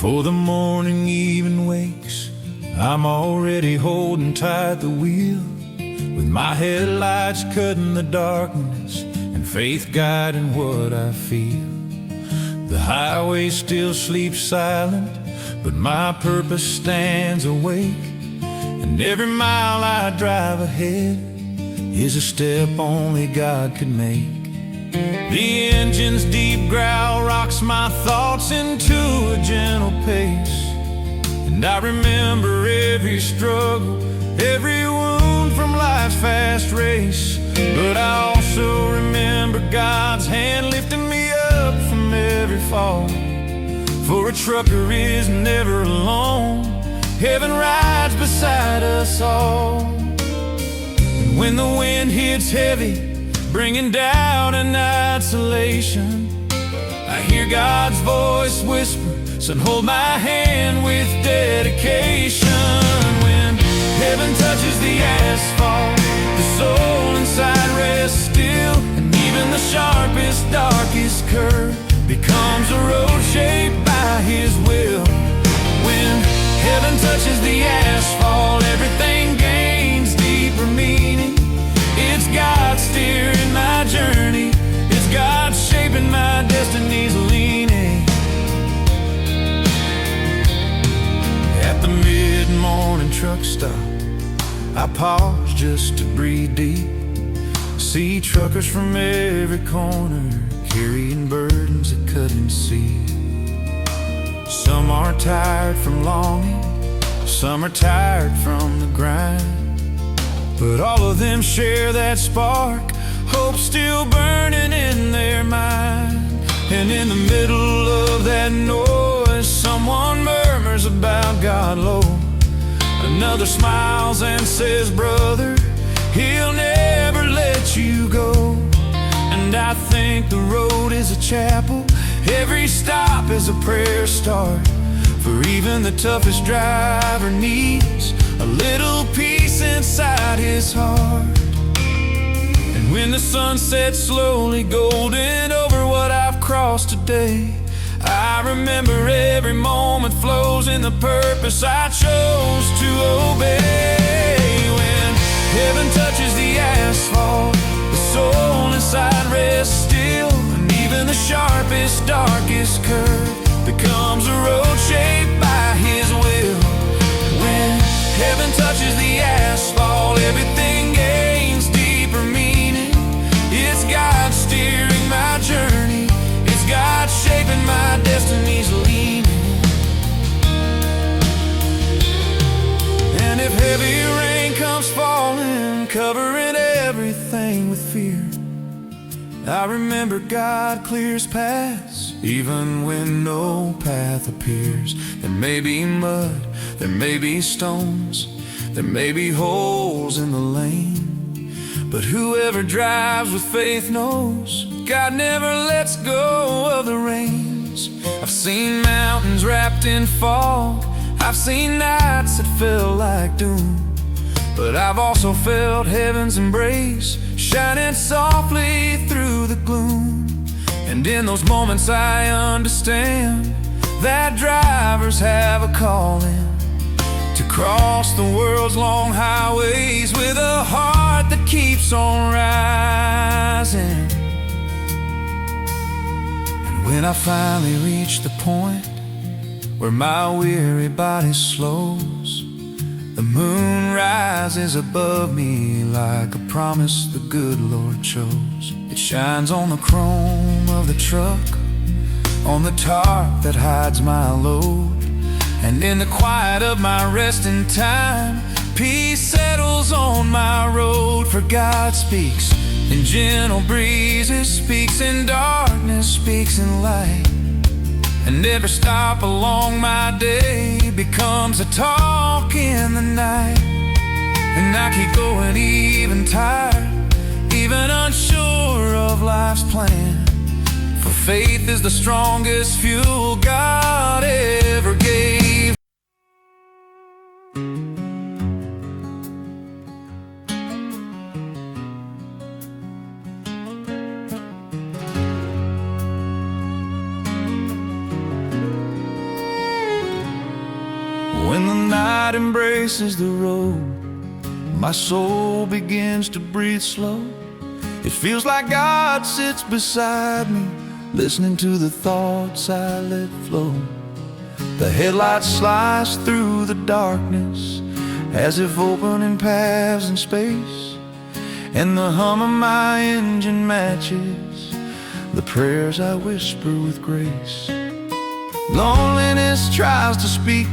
Before the morning even wakes, I'm already holding tight the wheel, with my headlights cutting the darkness and faith guiding what I feel. The highway still sleeps silent, but my purpose stands awake, and every mile I drive ahead is a step only God could make. The engine's deep growl rocks my thoughts into a gentle pace, and I remember every struggle, every wound from life's fast race. But I also remember God's hand lifting me up from every fall, for a trucker is never alone. Heaven rides beside us all. And when the wind hits heavy, bringing doubt and isolation, I hear God's voice whisper, son, hold my hand with dedication. When heaven touches the asphalt, the soul inside rests still, and even the sharpest, darkest curve becomes a road shaped by His will. When heaven touches the asphalt, everything gains deeper meaning. It's God steering my journey, it's God shaping my destiny's leaning. At the mid-morning truck stop, I pause just to breathe deep. See truckers from every corner carrying burdens they couldn't see. Some are tired from longing, some are tired from the grind, but all of them share that spark, hope still burning in their mind. And in the middle of that noise, someone murmurs about God low. Another smiles and says, brother, He'll never let you go. And I think the road is a chapel, every stop is a prayer start, for even the toughest driver needs a little peace inside his heart. And when the sun sets slowly golden over what I've crossed today, I remember every moment flows in the purpose I chose to obey. When heaven touches the asphalt, the soul inside rests still, and even the sharpest, darkest curve becomes a road shaped by His will. When heaven touches the asphalt, everything gains deeper meaning. It's God steering my journey, it's God shaping my destiny's leaning. And if heavy rain comes falling, covering everything with fear, I remember God clears paths, even when no path appears. There may be mud, there may be stones, there may be holes in the lane, but whoever drives with faith knows God never lets go of the reins. I've seen mountains wrapped in fog, I've seen nights that felt like doom, but I've also felt heaven's embrace shining softly through the gloom. And in those moments I understand that drivers have a calling to cross the world's long highways with a heart that keeps on rising. And when I finally reach the point where my weary body slows, the moon rises above me like a promise the good Lord chose. It shines on the chrome of the truck, on the tarp that hides my load, and in the quiet of my resting time, peace settles on my road. For God speaks in gentle breezes, speaks in darkness, speaks in light, and every stop along my day becomes a talk in the night. And I keep going even tired, even unsure of life's plan, for faith is the strongest fuel God ever gave. When the night embraces the road, my soul begins to breathe slow. It feels like God sits beside me, listening to the thoughts I let flow. The headlights slice through the darkness, as if opening paths in space, and the hum of my engine matches the prayers I whisper with grace. Loneliness tries to speak,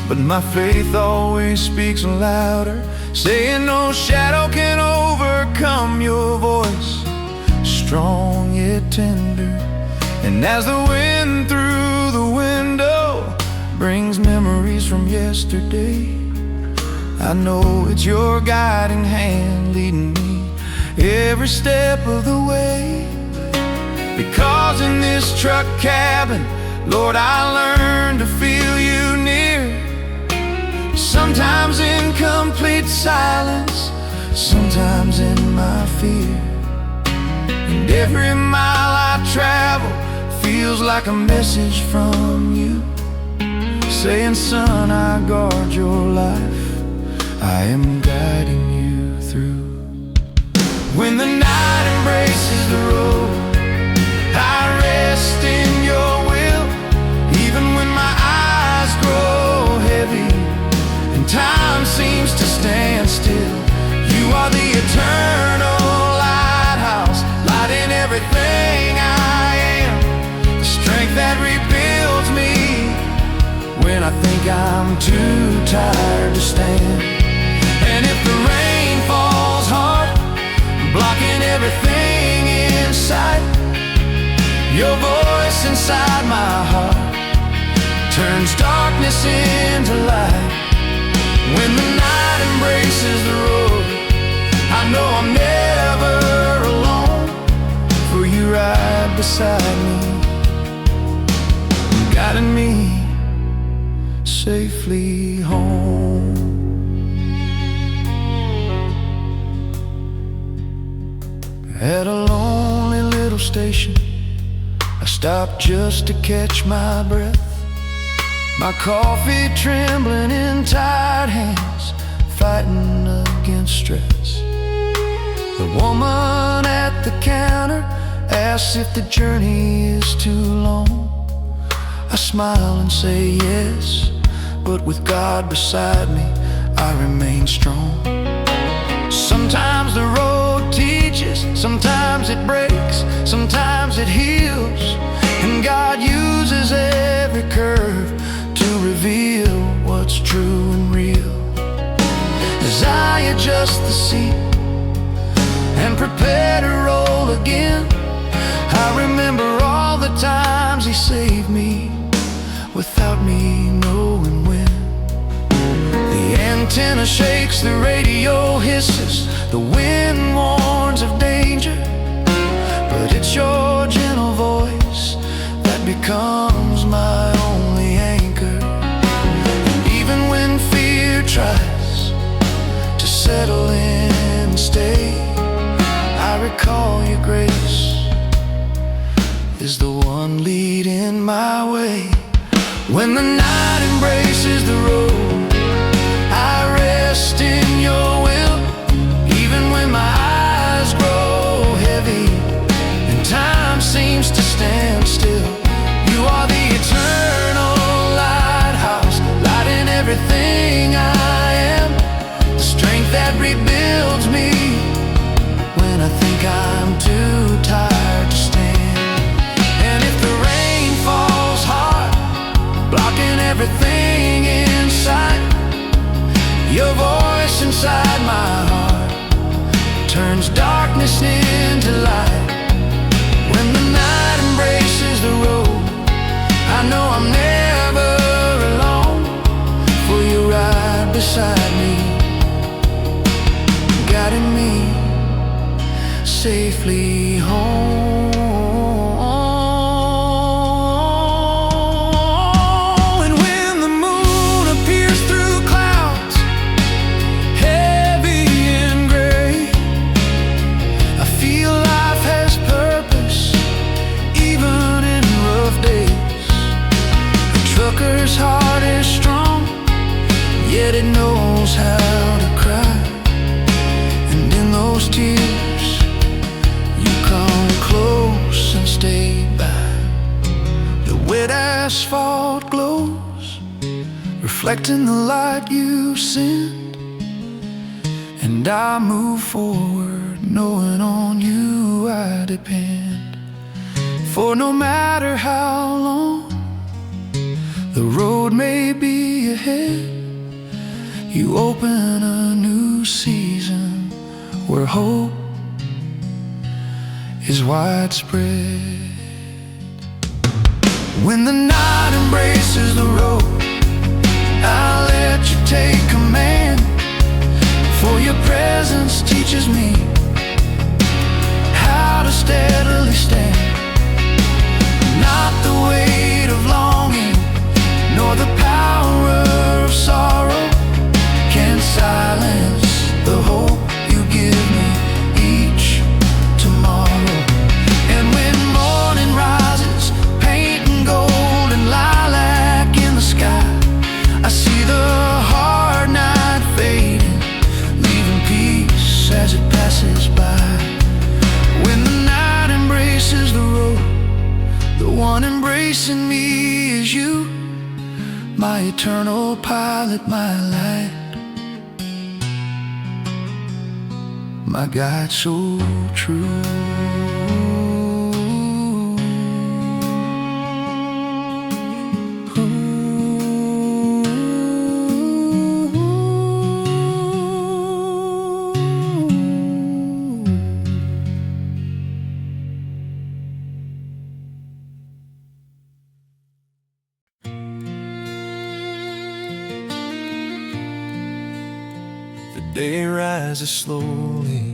but my faith always speaks louder, saying no shadow can overcome your voice, strong yet tender. And as the wind through the window brings memories from yesterday, I know it's your guiding hand leading me every step of the way. Because in this truck cabin, Lord, I learned to feel you near. Sometimes in complete silence, sometimes in my fear. And every mile I travel feels like a message from you, saying, son, I guard your life, I am guiding you through. When the night embraces the road, I rest in your will. Even when my eyes grow heavy and time seems to stand still, you are the eternal lighthouse, light in everything I am, the strength that rebuilds me when I think I'm too tired to stand. And if the rain falls hard, blocking everything in sight, your voice inside my heart turns darkness into light. When the night embraces the road, I know I'm never alone, for you ride beside me, guiding me safely home. At a lonely little station, I stopped just to catch my breath, my coffee trembling in tired hands, fighting against stress. The woman at the counter asks if the journey is too long. I smile and say yes, but with God beside me, I remain strong. Sometimes the road teaches, sometimes it breaks, sometimes it heals, and God uses every curve to reveal what's true and real. As I adjust the seat and prepare to roll again, I remember all the times He saved me without me knowing when. The antenna shakes, the radio hisses, the wind warns of danger, but it's your gentle voice that becomes my only anchor. And even when fear tries to settle in and stay, I recall your grace is the one leading my way. When the night embraces the road, I rest in your will. Even when my eyes grow heavy and time seems to stand still, you are the eternal lighthouse, light in everything I am, the strength that rebuilds me when I think I'm too tired to stand. And if the rain falls hard, blocking everything in sight, your voice inside my heart turns darkness into light. When the night embraces the road, I know I'm never alone, for you ride beside me, guiding me safely home. asphalt glows, reflecting the light you send. And I move forward, knowing on you I depend. For no matter how long the road may be ahead, you open a new season where hope is widespread. When the night embraces the road, I'll let you take command. For your presence teaches me how to steadily stand. Not the weight of longing, nor the power of sorrow can silence the hope you give me each tomorrow. And when morning rises, painting gold and lilac in the sky, I see the hard night fading, leaving peace as it passes by. When the night embraces the road, the one embracing me is you, my eternal pilot, my light, my guide so true. The day rises slowly,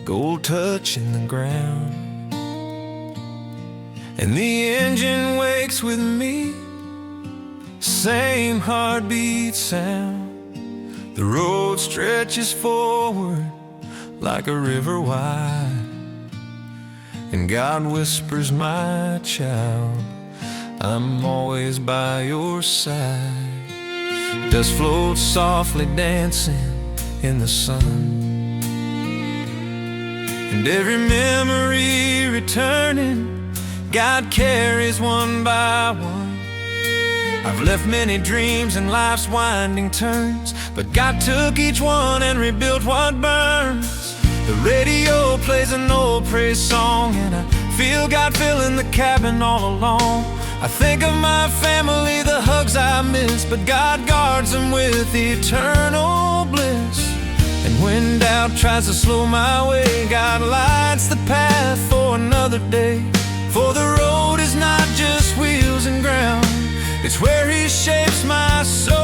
gold touching the ground, and the engine wakes with me, same heartbeat sound. The road stretches forward like a river wide, and God whispers, my child, I'm always by your side. Dust floats softly dancing in the sun, and every memory returning, God carries one by one. I've left many dreams in life's winding turns, but God took each one and rebuilt what burns. The radio plays an old praise song, and I feel God filling the cabin all along. I think of my family, the hugs I miss, but God guards them with eternal bliss. And when doubt tries to slow my way, God lights the path for another day. For the road is not just wheels and ground, it's where He shapes my soul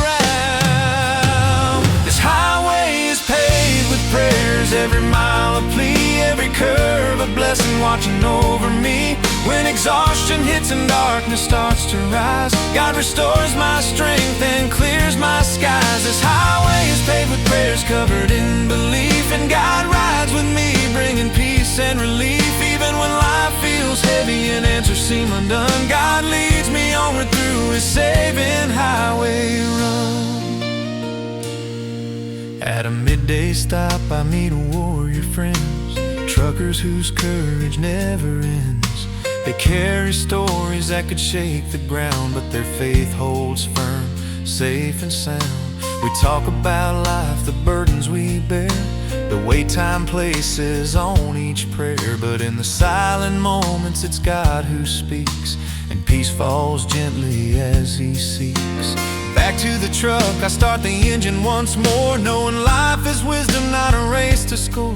around. This highway is paved with prayers, every mile a plea, every curve a blessing watching over me. When exhaustion hits and darkness starts to rise, God restores my strength and clears my skies. This highway is paved with prayers covered in belief, and God rides with me bringing peace and relief. Even when life feels heavy and answers seem undone, God leads me onward through His saving highway run. At a midday stop I meet warrior friends, truckers whose courage never ends. They carry stories that could shake the ground, but their faith holds firm, safe and sound. We talk about life, the burdens we bear, the way time places on each prayer. But in the silent moments it's God who speaks, and peace falls gently as He seeks. Back to the truck, I start the engine once more, knowing life is wisdom, not a race to score.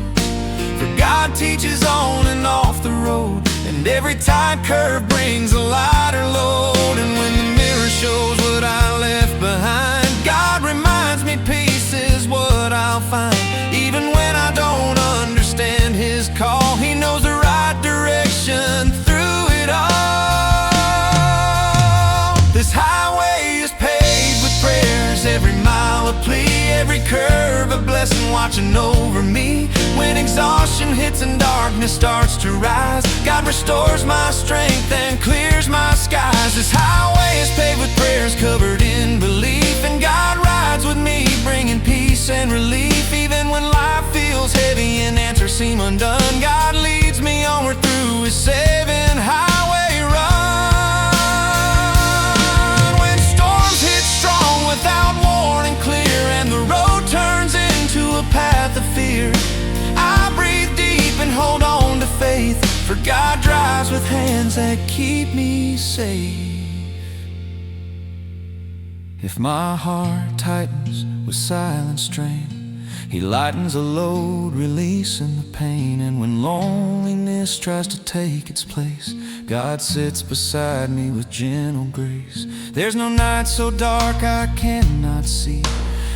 For God teaches on and off the road, and every tight curve brings a lighter load. And when the mirror shows what I left behind, God reminds me peace is what I'll find. Even when I don't understand His call, He knows the right direction through it all. This highway is paved with prayers, every mile a plea, every curve a blessing watching over me. When exhaustion hits and darkness starts to rise, God restores my strength and clears my skies. This highway is paved with prayers covered in belief, and God rides with me bringing peace and relief. Even when life feels heavy and answers seem undone, God leads me onward through His saving highway run. with hands that keep me safe. If my heart tightens with silent strain, He lightens a load, releasing the pain. And when loneliness tries to take its place, God sits beside me with gentle grace. There's no night so dark I cannot see,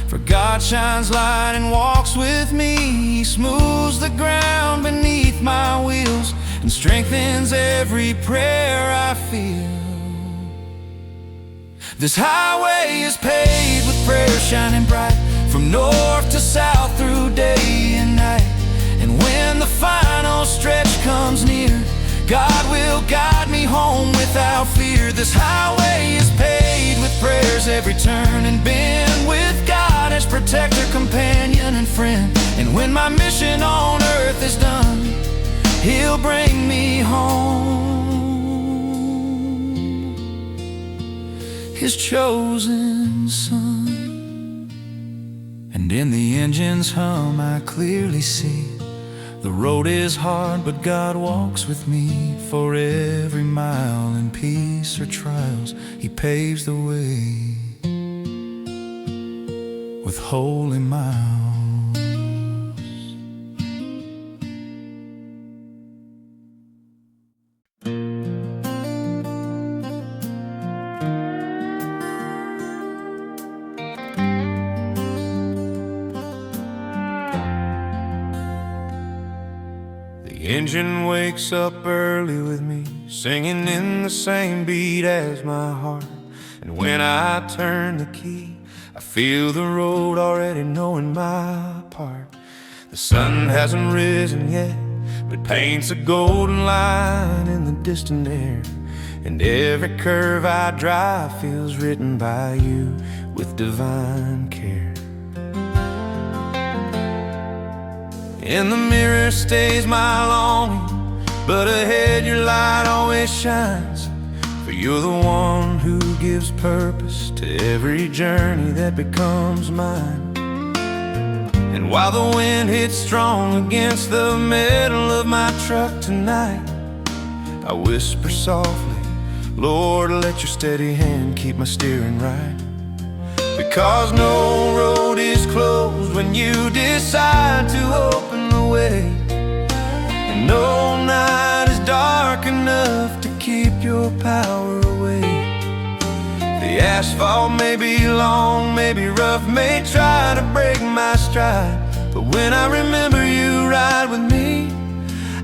for God shines light and walks with me. He smooths the ground beneath my wheels and strengthens every prayer I feel. This highway is paved with prayer shining bright, from north to south through day and night. And when the final stretch comes near, God will guide me home without fear. This highway is paved with prayers every turn and bend, with God as protector, companion, and friend. And when my mission on earth is done, He'll bring me home, His chosen son. And in the engine's hum I clearly see, the road is hard but God walks with me. For every mile in peace or trials, He paves the way with holy miles. The engine wakes up early with me, singing in the same beat as my heart. And when I turn the key, I feel the road already knowing my part. The sun hasn't risen yet, but paints a golden line in the distant air. And every curve I drive feels written by You with divine care. In the mirror stays my longing, but ahead Your light always shines. For You're the one who gives purpose to every journey that becomes mine. And while the wind hits strong against the metal of my truck tonight, I whisper softly, Lord, let Your steady hand keep my steering right. Because no road is closed when You decide to open the way, and no night is dark enough to keep Your power away. The asphalt may be long, may be rough, may try to break my stride, but when I remember You ride with me,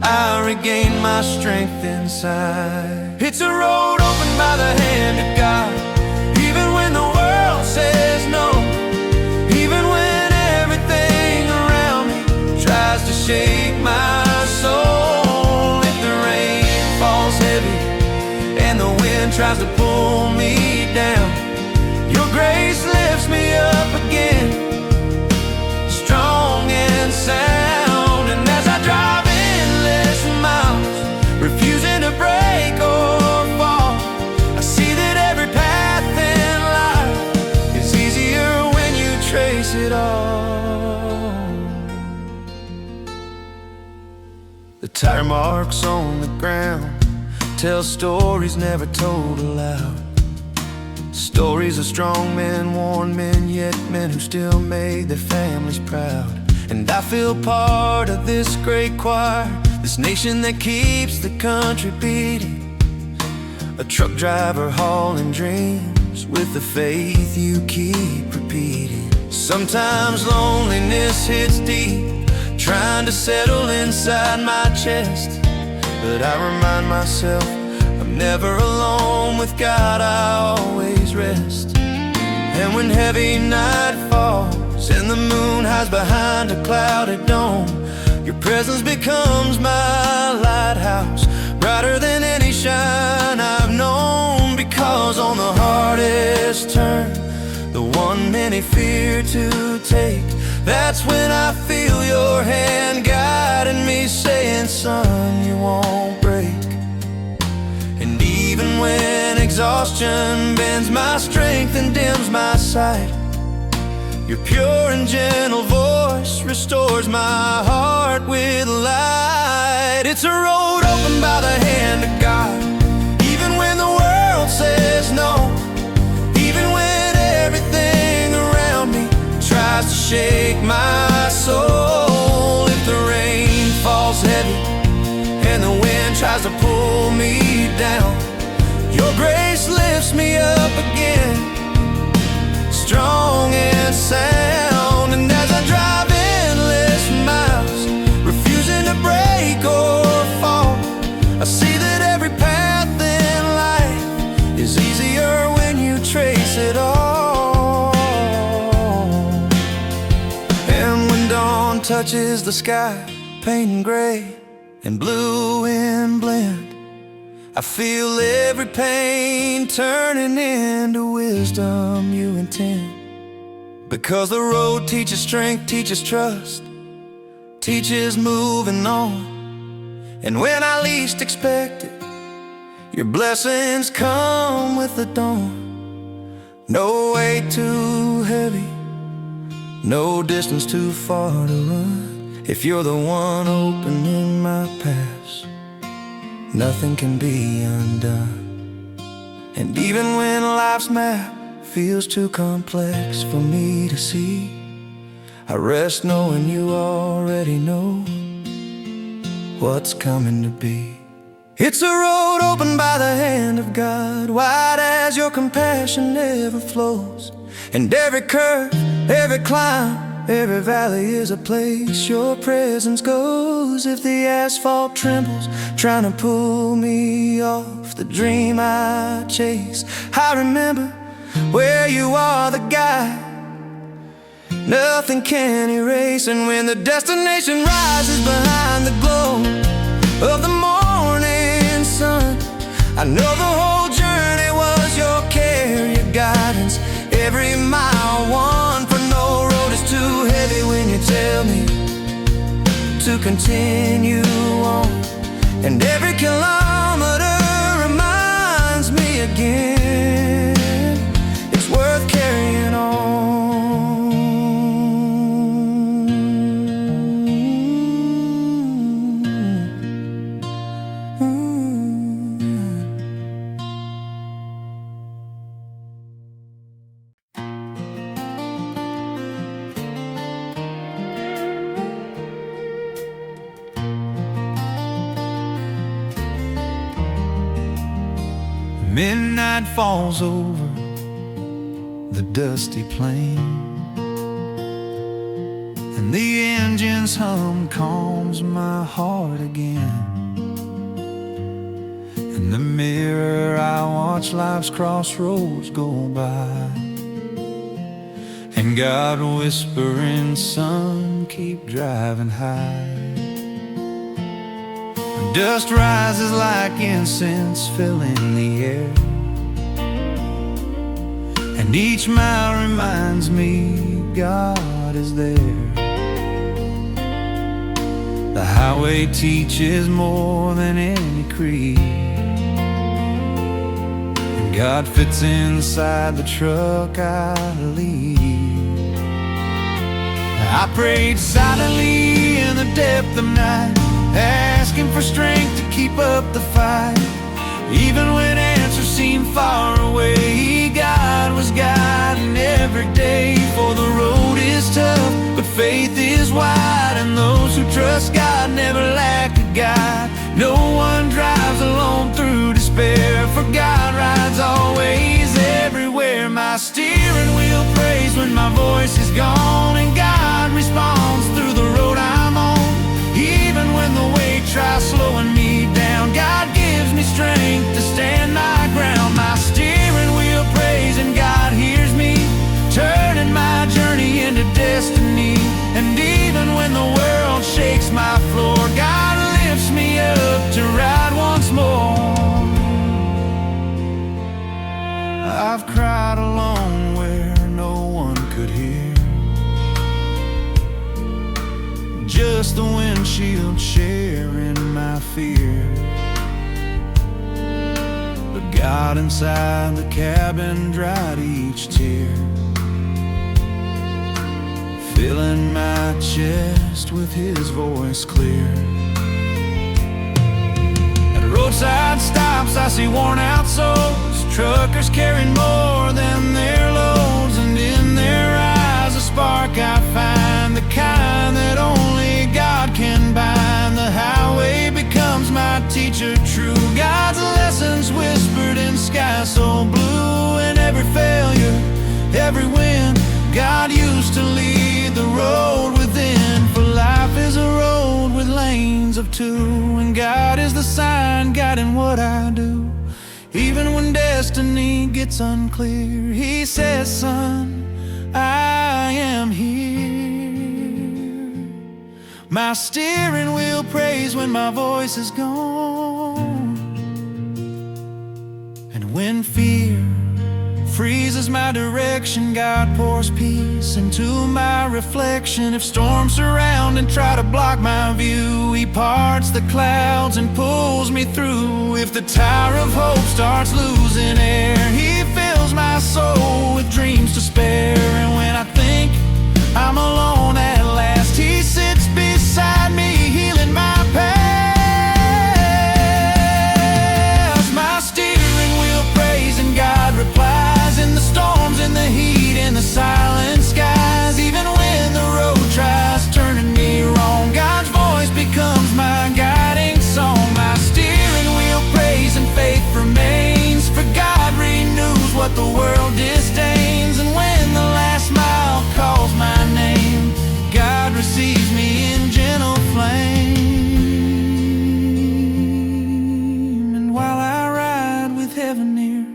I regain my strength inside. It's a road opened by the hand of God, even when the world says no, even when everything around me tries to shake my soul. If the rain falls heavy and the wind tries to pull me down, Your grace lifts me up again, strong and sound. And as I drive endless miles, refusing to break or fall, I see that every path in life is easier when You trace it all. The tire marks on the ground tell stories never told aloud. Stories of strong men, worn men, yet men who still made their families proud. And I feel part of this great choir, this nation that keeps the country beating. A truck driver hauling dreams with the faith You keep repeating. Sometimes loneliness hits deep, trying to settle inside my chest, but I remind myself I'm never alone. With God I always rest. And when heavy night falls and the moon hides behind a clouded dome, Your presence becomes my lighthouse, brighter than any shine I've known. Because on the hardest turn, the one many fear to take, that's when I feel Your hand guiding me, saying, son, you won't break. And even when exhaustion bends my strength and dims my sight, Your pure and gentle voice restores my heart with light. It's a road opened by the hand of God, even when the world says no, even when everything around me tries to shake my soul. If the rain falls heavy and the wind tries to pull me down, your grace lifts me up again, strong and sound. And as I drive endless miles, refusing to break or fall, I see that every path in life is easier when you trace it all. And when dawn touches the sky, painting gray and blue in blend, I feel every pain turning into wisdom you intend. Because the road teaches strength, teaches trust, teaches moving on. And when I least expect it, your blessings come with the dawn. No weight too heavy, no distance too far to run. If you're the one opening my path, nothing can be undone. And even when life's map feels too complex for me to see, I rest knowing you already know what's coming to be. It's a road opened by the hand of God, wide as your compassion never flows. And every curve, every climb, every valley is a place your presence goes. If the asphalt trembles, trying to pull me off the dream I chase, I remember where you are the guide nothing can erase. And when the destination rises behind the glow of the morning sun, I know the whole journey was your care, your guidance, every mile won. For no road is too heavy when you tell me to continue on. And every kilometer reminds me again it's worth carrying on. Midnight falls over the dusty plain, and the engine's hum calms my heart again. In the mirror I watch life's crossroads go by, and God whispering, son, keep driving high. Dust rises like incense filling the air, and each mile reminds me God is there. The highway teaches more than any creed, and God fits inside the truck I lead. I prayed silently in the depth of night, asking for strength to keep up the fight. Even when answers seemed far away, God was guiding every day. For the road is tough, but faith is wide, and those who trust God never lack a guide. No one drives alone through despair, for God rides always everywhere. My steering wheel prays when my voice is gone, and God responds through the road I'm on. Even when the weight tries slowing me down, God gives me strength to stand my ground. My steering wheel prays and God hears me, turning my journey into destiny. And even when the world shakes my floor, God lifts me up to ride once more. I've cried alone where no one could hear, just the windshield sharing my fear. But God inside the cabin dried each tear, filling my chest with his voice clear. At roadside stops I see worn out souls, truckers carrying more than their loads, and in their eyes a spark I find, the kind that only God can bind. The highway becomes my teacher true, God's lessons whispered in sky so blue. And every failure, every win, God used to lead the road within. For life is a road with lanes of two, and God is the sign guiding what I do. Even when destiny gets unclear, He says, son, I am here. My steering wheel prays when my voice is gone, and when fear freezes my direction, God pours peace into my reflection. If storms surround and try to block my view, He parts the clouds and pulls me through. If the tower of hope starts losing air, He fills my soul with dreams to spare. And when I think I'm alone at last, He sits beside me, healing my past. My steering wheel prays and God replies, in the storms, in the heat, in the silent skies. Even when the road tries turning me wrong, God's voice becomes my guiding song. My steering wheel prays and faith remains, for God renews what the world disdains. And when the last mile calls my name, God receives me in gentle flame. And while I ride with heaven near,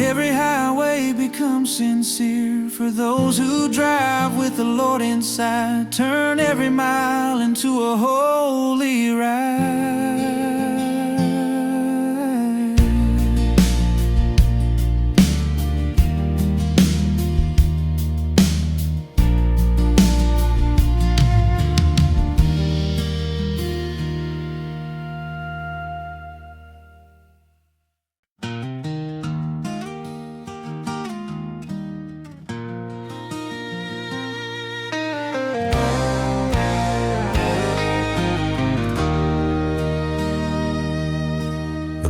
every highway becomes sincere. For those who drive with the Lord inside, turn every mile into a holy ride.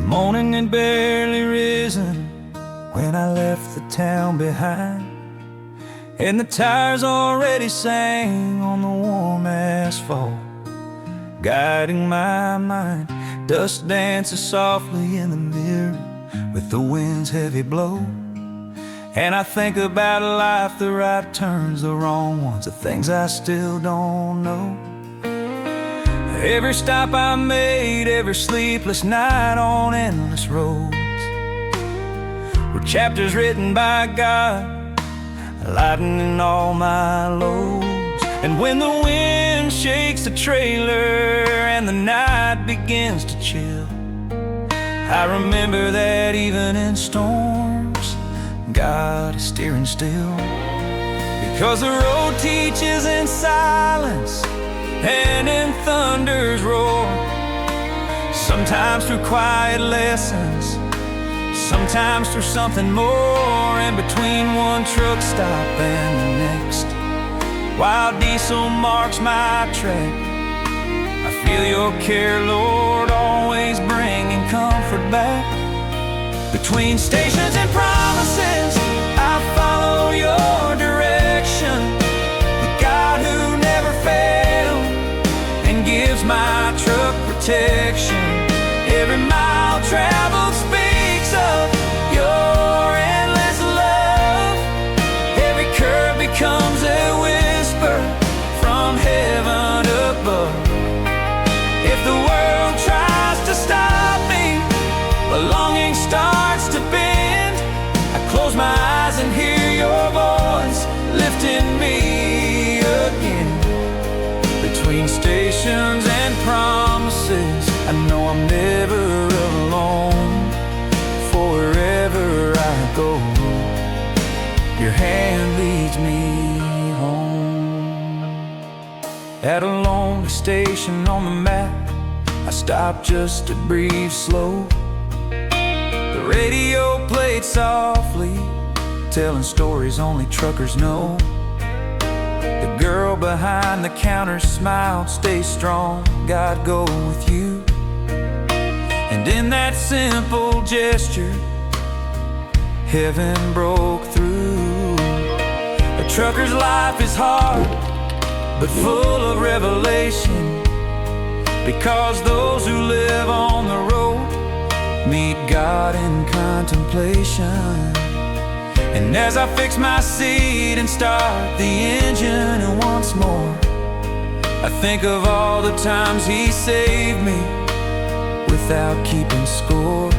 Morning had barely risen when I left the town behind, and the tires already sang on the warm asphalt, guiding my mind. Dust dances softly in the mirror with the wind's heavy blow, and I think about life, the right turns, the wrong ones, the things I still don't know. Every stop I made, every sleepless night on endless roads, were chapters written by God, lightening all my loads. And when the wind shakes the trailer and the night begins to chill, I remember that even in storms, God is steering still. Because the road teaches in silence and in thunder's roar, sometimes through quiet lessons, sometimes through something more. And between one truck stop and the next, while diesel marks my track, I feel your care, Lord, always bringing comfort back. Between stations and promises, I follow your direction, the God who never failed and gives my truck protection. Every mile traveled speaks of your endless love. Every curve becomes a whisper from heaven above. If the world tries to stop me, the longing starts to bend, I close my eyes and hear your voice lifting me again. Between stations and promises, I know I'm never alone. For wherever I go, your hand leads me home. At a lonely station on the map, I stopped just to breathe slow. The radio played softly, telling stories only truckers know. The girl behind the counter smiled, "Stay strong, God go with you." And in that simple gesture, heaven broke through. A trucker's life is hard, but full of revelation, because those who live on the road meet God in contemplation. And as I fix my seat and start the engine once more, I think of all the times He saved me without keeping score.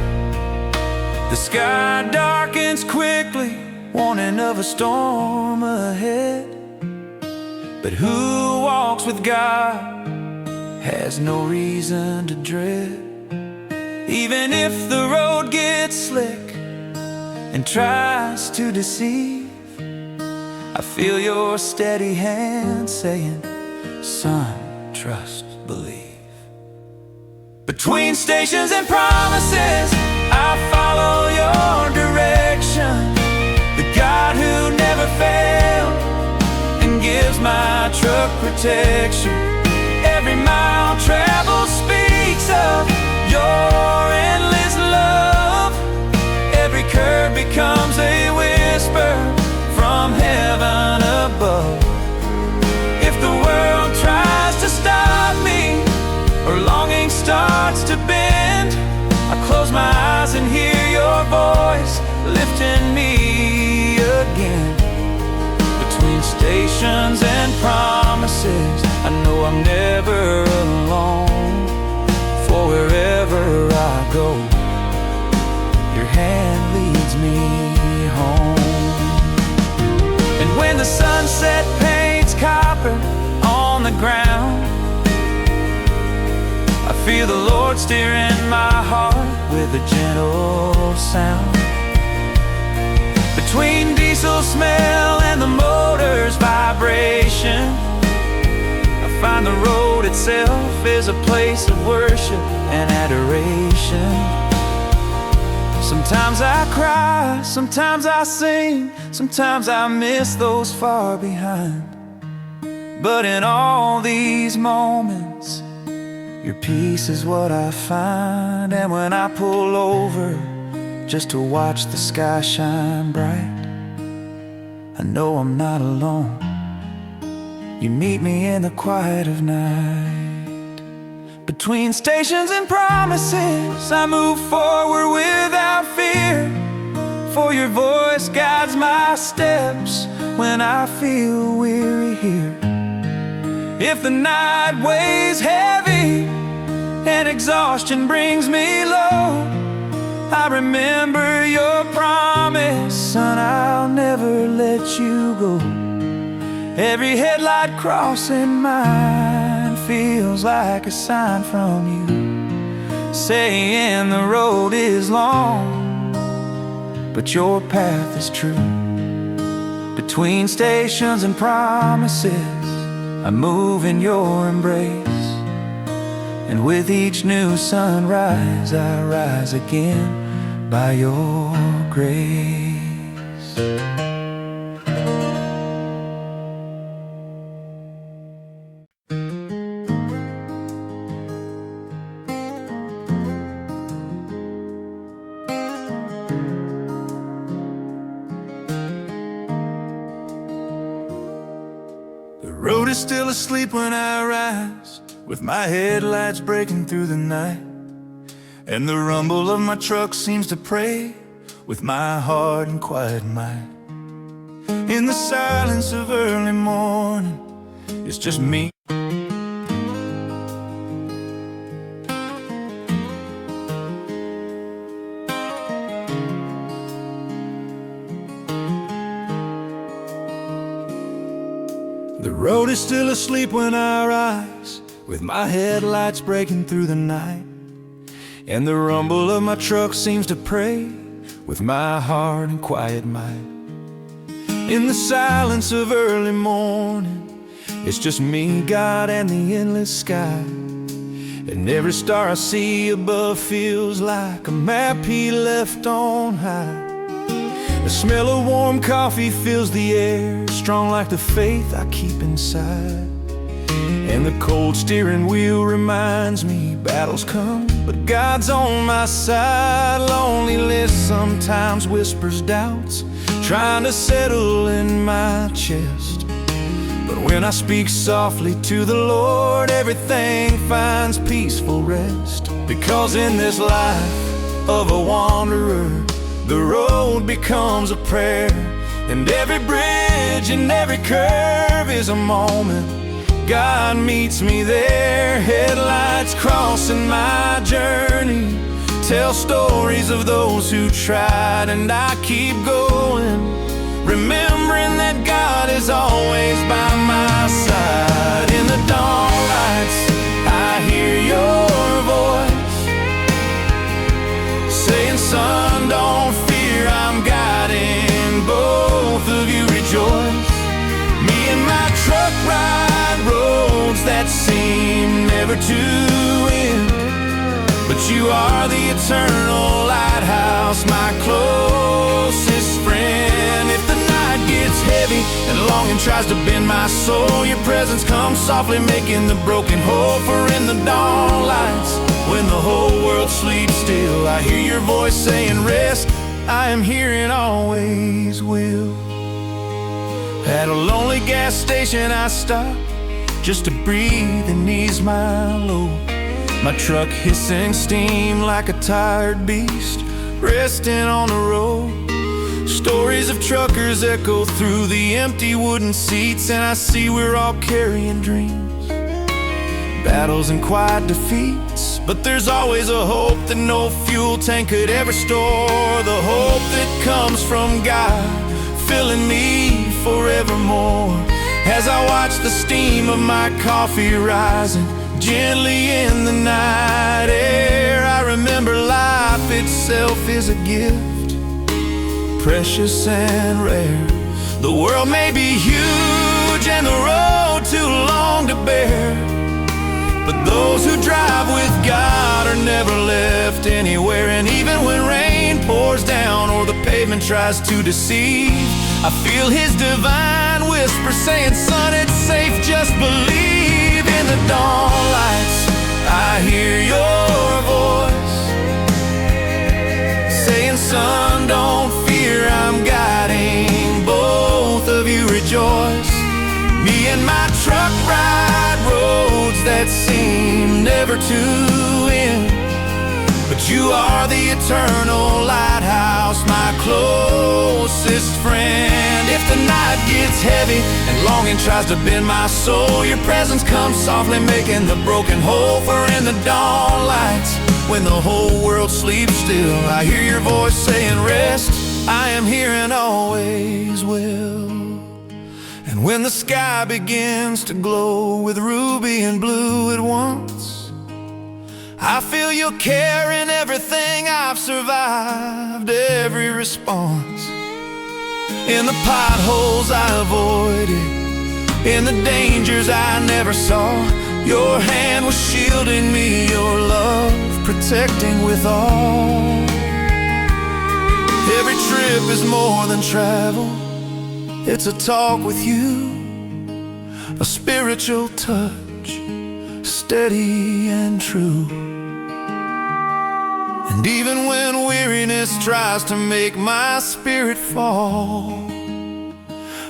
The sky darkens quickly, warning of a storm ahead. But who walks with God has no reason to dread. Even if the road gets slick and tries to deceive, I feel your steady hand saying, "Son, trust, believe." Between stations and promises, I follow your direction. The God who never failed and gives my truck protection. Every mile traveled speaks of your endless love. Every curve becomes a whisper from heaven above. If the world tries to stop me, or longing starts to bend, I close my eyes and hear your voice lifting me again. Between stations and promises, I know I'm never alone. For wherever I go, your hand leads me home. And when the sunset paints copper on the ground, I feel the Lord steering my heart with a gentle sound. Between diesel smell and the motor's vibration, I find the road itself is a place of worship and adoration. Sometimes I cry, sometimes I sing, sometimes I miss those far behind. But in all these moments, your peace is what I find. And when I pull over just to watch the sky shine bright, I know I'm not alone. You meet me in the quiet of night. Between stations and promises, I move forward without fear. For your voice guides my steps when I feel weary here. If the night weighs heavy and exhaustion brings me low, I remember your promise, son, I'll never let you go. Every headlight crossing mine feels like a sign from you, saying the road is long, but your path is true. Between stations and promises, I move in your embrace. And with each new sunrise, I rise again by your grace. The road is still asleep when I rise, with my headlights breaking through the night. And the rumble of my truck seems to pray with my heart and quiet mind. In the silence of early morning, it's just me. The road is still asleep when I rise, with my headlights breaking through the night. And the rumble of my truck seems to pray with my heart and quiet mind. In the silence of early morning, it's just me, God, and the endless sky. And every star I see above feels like a map He left on high. The smell of warm coffee fills the air, strong like the faith I keep inside. And the cold steering wheel reminds me battles come, but God's on my side. Loneliness sometimes whispers doubts, trying to settle in my chest. But when I speak softly to the Lord, everything finds peaceful rest. Because in this life of a wanderer, the road becomes a prayer, and every bridge and every curve is a moment God meets me there. Headlights crossing my journey tell stories of those who tried, and I keep going, remembering that God is always by my side. In the dawn lights, I hear your voice saying, son, don't fear, I'm guiding both of you, rejoice. Me and my truck ride roads that seem never to end, but you are the eternal lighthouse, my closest friend. If the night gets heavy and longing tries to bend my soul, your presence comes softly, making the broken whole. For in the dawn lights, when the whole world sleeps still, I hear your voice saying, rest, I am here and always will. At a lonely gas station I stop just to breathe and ease my load. My truck hissing steam like a tired beast, resting on the road. Stories of truckers echo through the empty wooden seats, and I see we're all carrying dreams, battles and quiet defeats. But there's always a hope that no fuel tank could ever store, the hope that comes from God filling me forevermore. As I watch the steam of my coffee rising gently in the night air, I remember life itself is a gift, precious and rare. The world may be huge and the road too long to bear, but those who drive with God are never left anywhere. And even when rain pours down or the pavement tries to deceive, I feel his divine whisper saying, son, it's safe, just believe. In the dawn lights, I hear your voice saying, son, don't fear, I'm guiding both of you, rejoice. Me and my truck ride roads that seem never to end, but you are the eternal lighthouse, my closest friend. If the night gets heavy and longing tries to bend my soul, your presence comes softly, making the broken whole. For in the dawn lights, when the whole world sleeps still, I hear your voice saying, rest, I am here and always will. And when the sky begins to glow with ruby and blue at once, I feel your care in everything I've survived, every response. In the potholes I avoided, in the dangers I never saw, your hand was shielding me, your love protecting with all. Every trip is more than travel, it's a talk with you, a spiritual touch, steady and true. And even when weariness tries to make my spirit fall,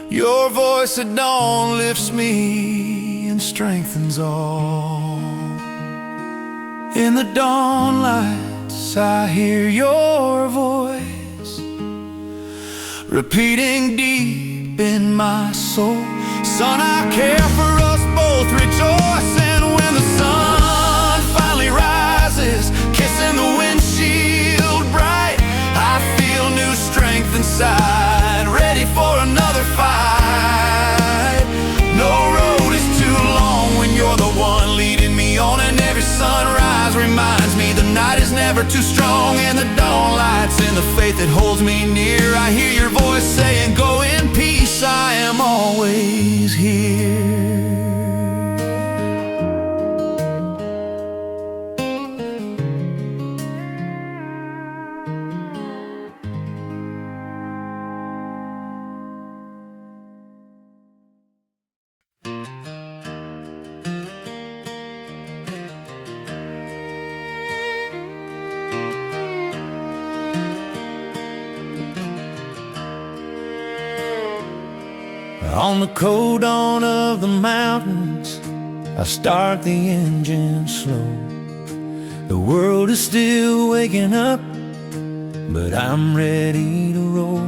your voice at dawn lifts me and strengthens all. In the dawn lights, I hear your voice repeating deep in my soul, son, I care for us both, rejoice. And when the sun finally rises, kissing the windshield bright, I feel new strength inside, ready for another fight. No road is too long when you're the one leading me on, and every sunrise reminds me the night is never too strong. And the dawn lights in the faith that holds me near, I hear your voice saying, go in peace, I am always here. On the cold dawn of the mountains, I start the engine slow. The world is still waking up, but I'm ready to roll.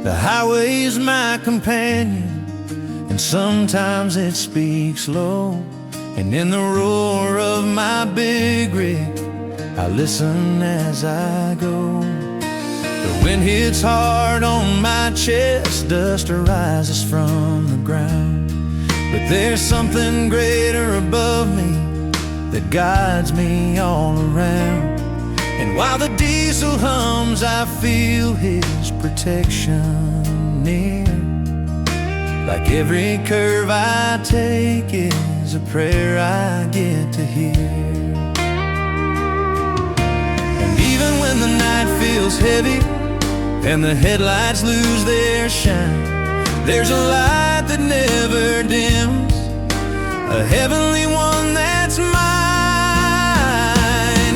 The highway's my companion, and sometimes it speaks low. And in the roar of my big rig, I listen as I go. The wind hits hard on my chest, dust rises from the ground. But there's something greater above me that guides me all around. And while the diesel hums, I feel his protection near. Like every curve I take is a prayer I get to hear. And even when the night feels heavy and the headlights lose their shine, there's a light that never dims, a heavenly one that's mine.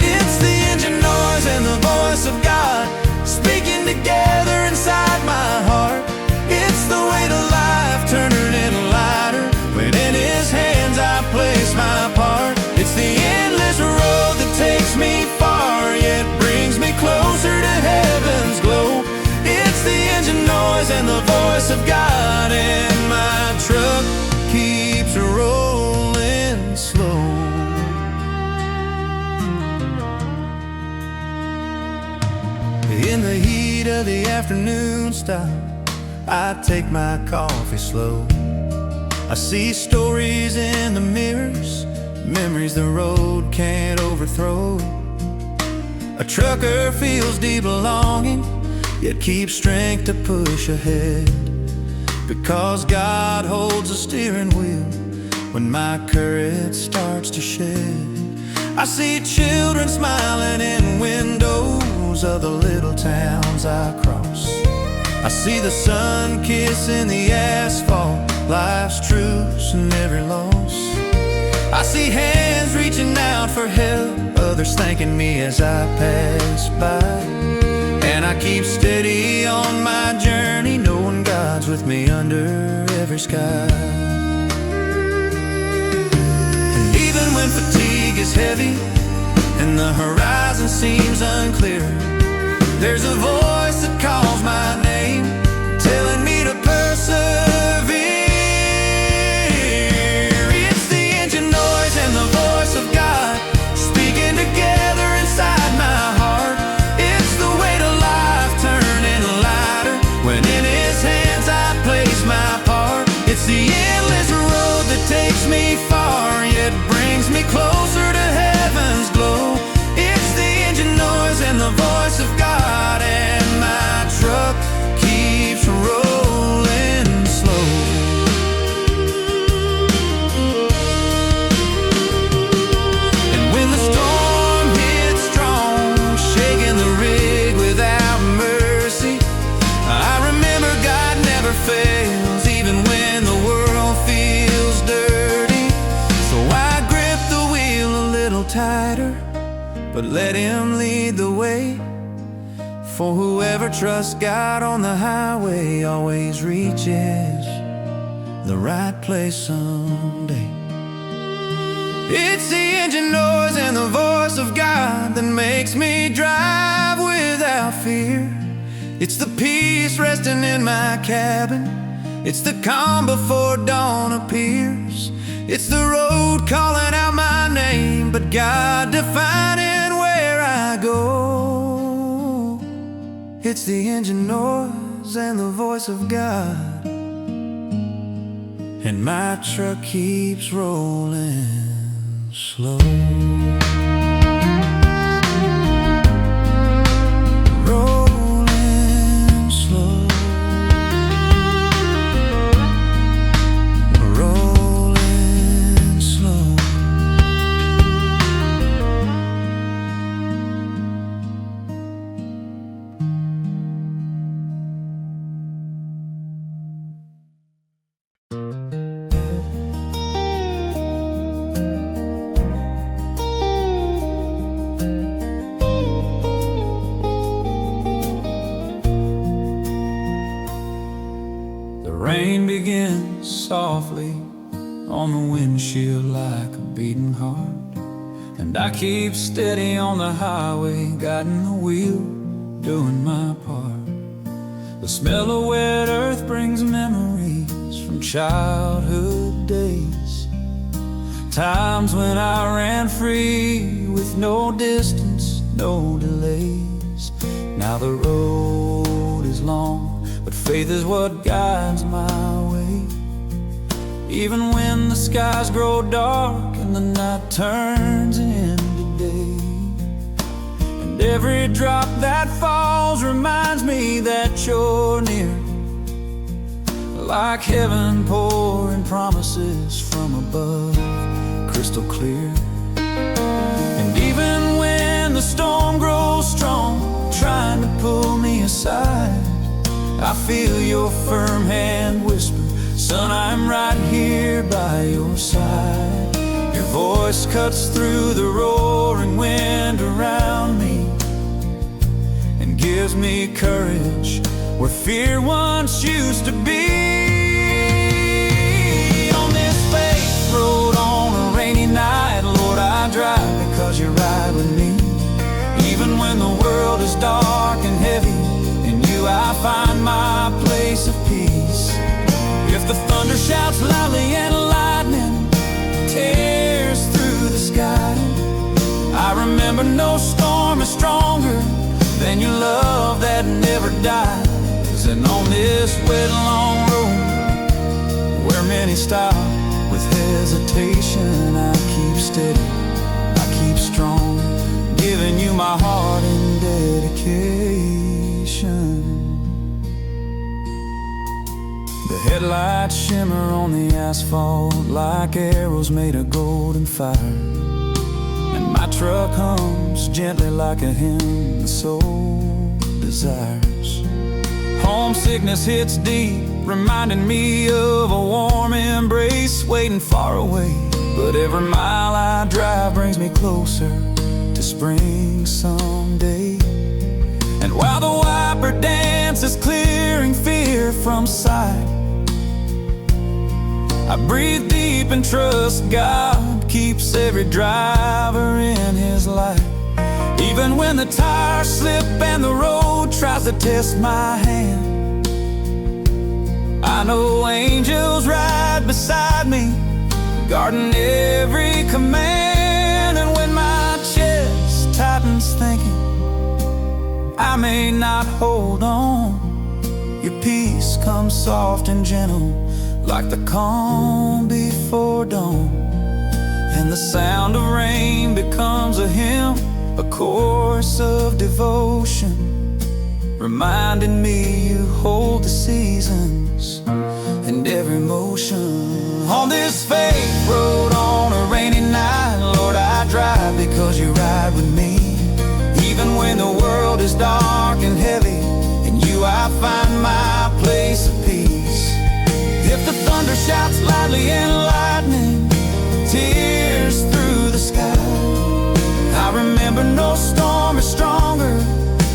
It's the engine noise and the voice of God speaking together inside my heart. It's the weight of life turning it lighter when in His hands I place my part. It's the endless road that takes me far, yet brings me closer to heaven's glow. It's the engine noise and the voice of God, and my truck keeps rolling slow. In the heat of the afternoon stop, I take my coffee slow. I see stories in the mirrors, memories the road can't overthrow. A trucker feels deep longing, yet keeps strength to push ahead, because God holds the steering wheel when my courage starts to shed. I see children smiling in windows of the little towns I cross. I see the sun kissing the asphalt, life's truths and every loss. I see hands reaching out for help, others thanking me as I pass by. And I keep steady on my journey, knowing God's with me under every sky. And even when fatigue is heavy and the horizon seems unclear, there's a voice that calls my name, telling me to persevere. It's the engine noise and the voice of God speaking together inside my heart. It's the weight of life turning lighter when in His hands I place my part. It's the endless road that takes me far, yet brings me closer to heaven's glow. It's the engine noise and the voice of God, and my truck keeps rolling slow. And when the storm hits strong, shaking the rig without mercy, I remember God never fails, even when the world feels dirty. So I grip the wheel a little tighter, but let Him lead the way. For whoever trusts God on the highway always reaches the right place someday. It's the engine noise and the voice of God that makes me drive without fear. It's the peace resting in my cabin, it's the calm before dawn appears. It's the road calling out my name, but God defining where I go. It's the engine noise and the voice of God, and my truck keeps rolling slow. Rolling slow. Rolling slow. rain begins softly on the windshield like a beating heart, and I keep steady on the highway, guiding the wheel, doing my part. The smell of wet earth brings memories from childhood days, times when I ran free with no distance, no delays. Now the road is long, but faith is what guides my way. Even when the skies grow dark and the night turns into day, and every drop that falls reminds me that you're near, like heaven pouring promises from above, crystal clear. And even when the storm grows strong, trying to pull me aside, I feel your firm hand whisper, son, I'm right here by your side. Your voice cuts through the roaring wind around me and gives me courage where fear once used to be. On this faith road on a rainy night, Lord, I drive because you ride with me. Even when the world is dark and heavy, in you I find my place of peace. If the thunder shouts loudly and lightning tears through the sky, I remember no storm is stronger than your love that never dies. And on this wet long road where many stop with hesitation, I keep steady, I keep strong, giving you my heart in dedication. The headlights shimmer on the asphalt like arrows made of golden fire, and my truck hums gently like a hymn the soul desires. Homesickness hits deep, reminding me of a warm embrace waiting far away. But every mile I drive brings me closer to spring someday. And while the wiper dances, clearing fear from sight, I breathe deep and trust God keeps every driver in his light. Even when the tires slip and the road tries to test my hand, I know angels ride beside me, guarding every command. And when my chest tightens thinking I may not hold on, your peace comes soft and gentle like the calm before dawn. And the sound of rain becomes a hymn, a chorus of devotion, reminding me you hold the seasons and every motion. On this faith road on a rainy night, Lord, I drive because you ride with me. Even when the world is dark and heavy, in you I find my place of peace. If the thunder shouts loudly and lightning tears through the sky, I remember no storm is stronger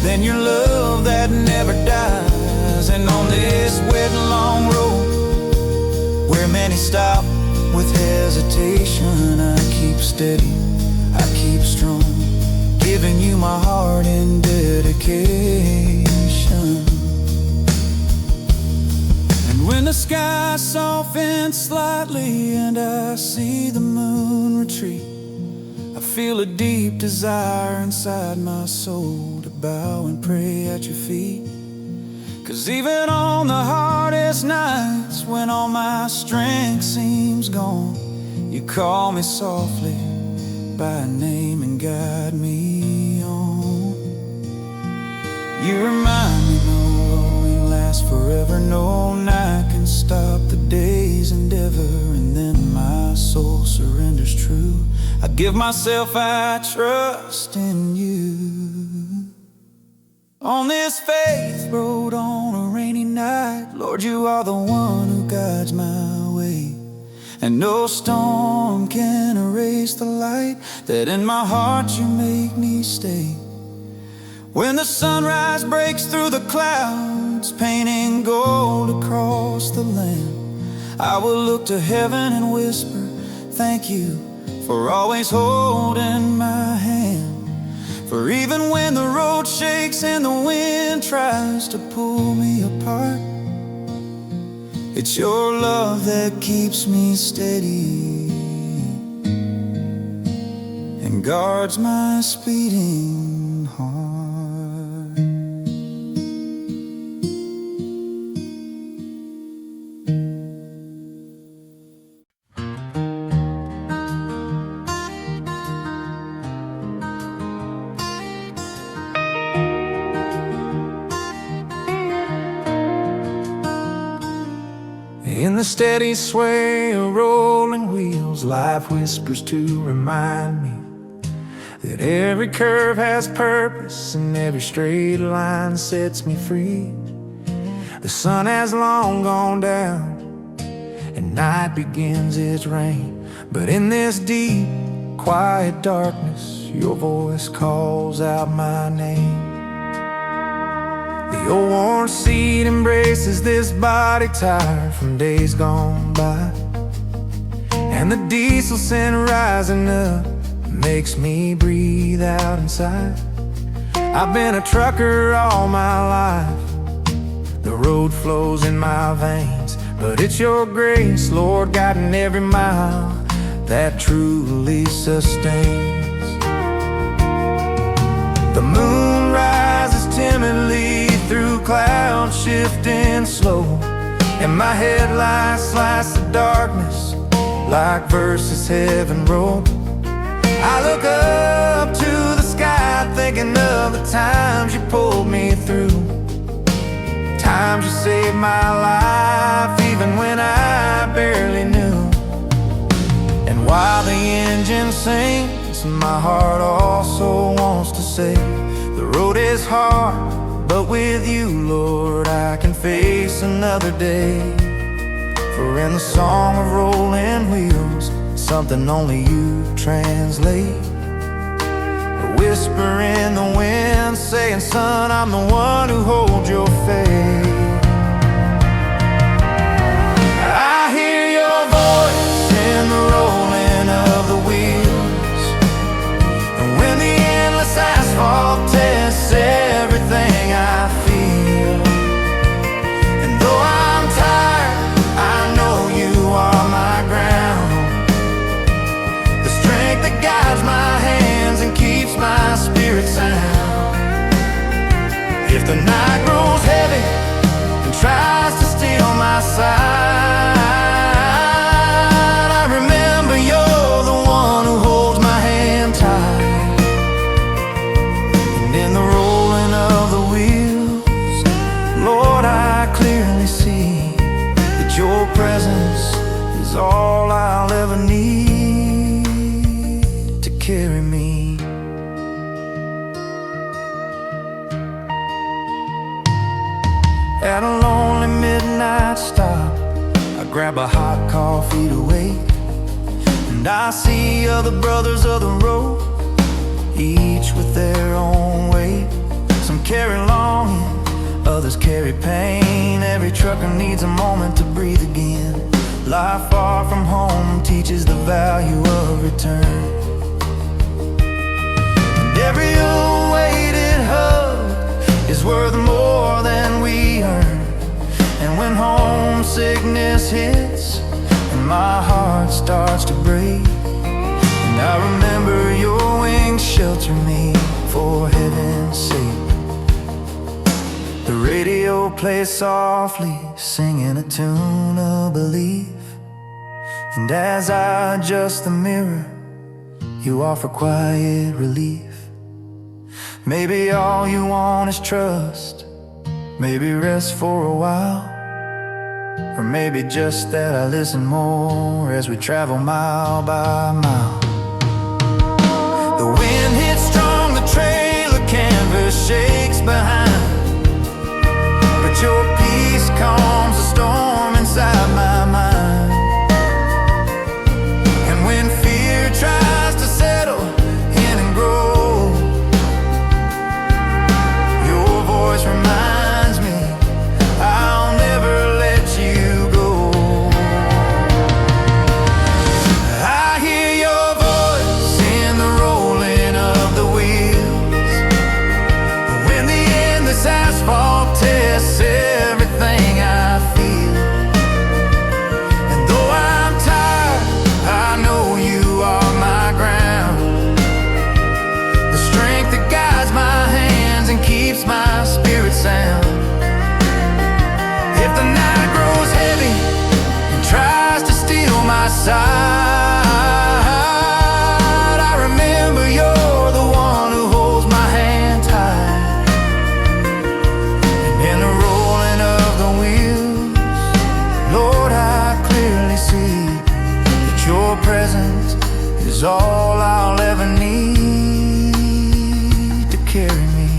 than your love that never dies. And on this wet and long road where many stop with hesitation, I keep steady, I keep strong, giving you my heart in dedication. When the sky softens slightly and I see the moon retreat, I feel a deep desire inside my soul to bow and pray at your feet. 'Cause even on the hardest nights, when all my strength seems gone, you call me softly by name and guide me on. You remind me no longing lasts forever, no night can stop the day's endeavor. And then my soul surrenders true, I give myself, I trust in you. On this faith road on a rainy night, Lord, you are the one who guides my way. And no storm can erase the light that in my heart you make me stay. When the sunrise breaks through the clouds, painting gold across across the land. I will look to heaven and whisper, thank you for always holding my hand. For even when the road shakes and the wind tries to pull me apart, it's your love that keeps me steady and guards my speeding heart. In the steady sway of rolling wheels, life whispers to remind me that every curve has purpose and every straight line sets me free. The sun has long gone down and night begins its reign, but in this deep, quiet darkness, your voice calls out my name. The old worn seat embraces this body tired from days gone by, and the diesel scent rising up makes me breathe out inside. I've been a trucker all my life, the road flows in my veins, but it's your grace, Lord, guiding every mile that truly sustains. The moon rises timidly through clouds shifting slow, and my headlights slice the darkness like verses heaven wrote. I look up to the sky thinking of the times you pulled me through, times you saved my life even when I barely knew. And while the engine sings, my heart also wants to say, the road is hard, but with you, Lord, I can face another day. For in the song of rolling wheels, something only you translate. A whisper in the wind saying, son, I'm the one who holds your faith. I hear your voice in the rolling of the wheels, and when the endless asphalt tests everything I feel. And though I'm tired, I know you are my ground, the strength that guides my hands and keeps my spirit sound. If the night grows heavy and tries to steal my sight, I remember you're the one who holds my hand tight. And in the rolling of the wheels, Lord, I clearly see that your presence is all I'll ever need to carry me. At a lonely midnight stop, I grab a hot coffee to wait, and I see other brothers of the road, each with their own weight. Some carry longing, others carry pain. Every trucker needs a moment to breathe again. Life far from home teaches the value of return, and every awaited hug is worth more than we earn. And when homesickness hits and my heart starts to break, and I remember your wings shelter me for heaven's sake, the radio plays softly, singing a tune of belief. And as I adjust the mirror, you offer quiet relief. Maybe all you want is trust, maybe rest for a while, or maybe just that I listen more as we travel mile by mile. The wind hits strong, the trailer canvas shakes behind, but your peace calms the storm inside my mind. And when fear tries to settle in and grow, your voice reminds me I'll never let you side. I remember you're the one who holds my hand tight. And in the rolling of the wheels, Lord, I clearly see that your presence is all I'll ever need to carry me.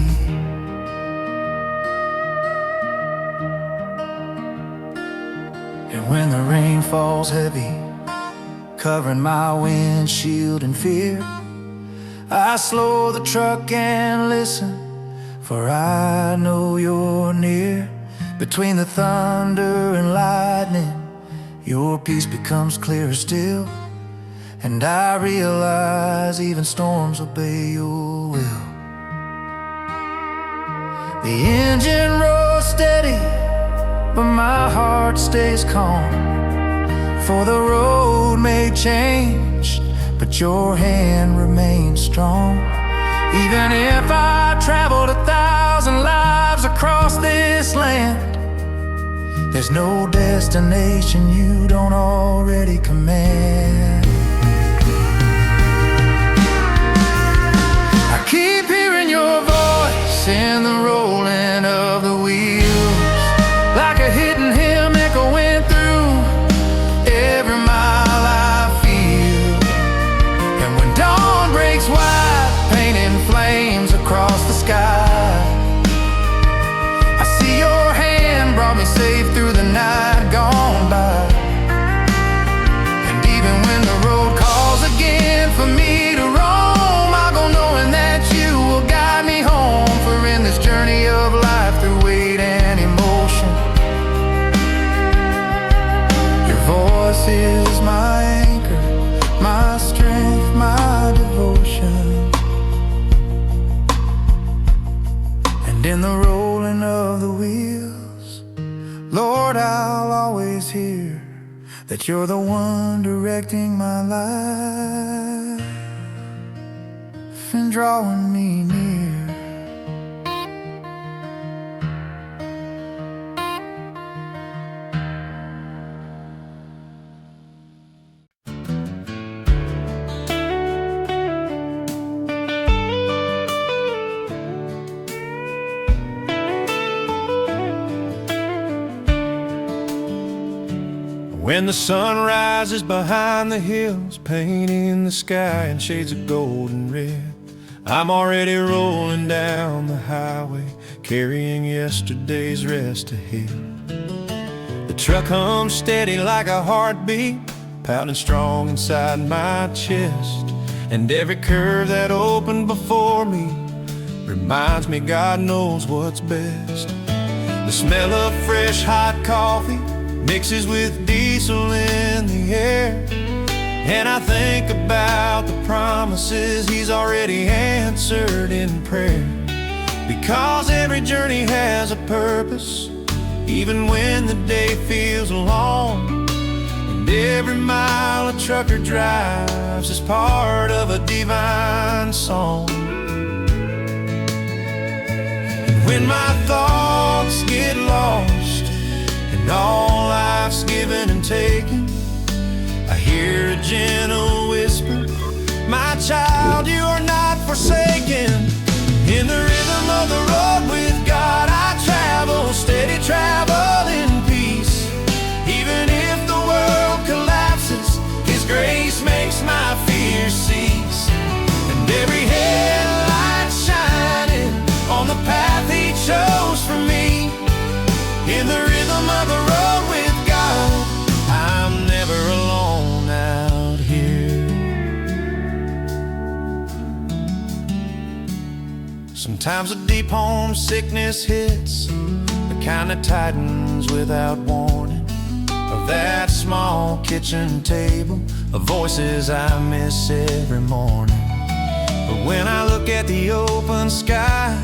And when the rain falls heavy, covering my windshield in fear, I slow the truck and listen, for I know you're near. Between the thunder and lightning, your peace becomes clearer still, and I realize even storms obey your will. The engine rolls steady, but my heart stays calm. For the road may change, but your hand remains strong. Even if I traveled 1,000 lives across this land, there's no destination you don't already command. I keep hearing your voice in the rolling of the wheels, like a hidden hymn echoing through every mile I feel. And when dawn breaks white, painting flames across the sky, I see your hand brought me safe through the night gone by. And even when the road calls again for me to roam, I'll go knowing that you will guide me home. For in this journey of life through weight and emotion, your voice is my anchor, my strength, my devotion. And in the rolling of the wheels, Lord, I'll always hear that you're the one directing my life and drawing me near. When the sun rises behind the hills, painting the sky in shades of gold and red, I'm already rolling down the highway, carrying yesterday's rest ahead. The truck hums steady like a heartbeat, pounding strong inside my chest. And every curve that opened before me reminds me God knows what's best. The smell of fresh hot coffee mixes with diesel in the air, and I think about the promises He's already answered in prayer. Because every journey has a purpose, even when the day feels long, and every mile a trucker drives is part of a divine song. And when my thoughts get lost and all life's given and taken, I hear a gentle whisper, my child, you are not forsaken. In the rhythm of the road with God I travel, steady travel in peace. Even if the world collapses, His grace makes my fear cease. And every headlight shining on the path He chose for me. In the rhythm of the road with God, I'm never alone out here. Sometimes a deep homesickness hits, the kind that tightens without warning. Of that small kitchen table, of voices I miss every morning. But when I look at the open sky,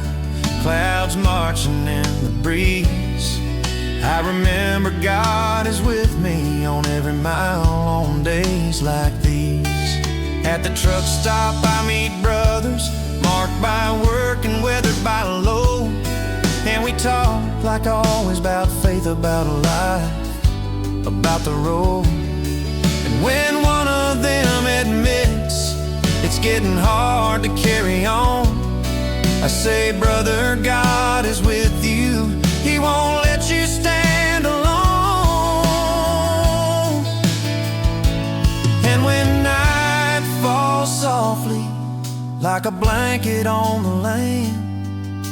clouds marching in the breeze, I remember God is with me on every mile on days like these. At the truck stop I meet brothers, marked by work and weathered by load, and we talk like always about faith, about life, about the road. And When one of them admits it's getting hard to carry on, I say, brother, God is with you. He won't let you stand alone. And when night falls softly like a blanket on the land,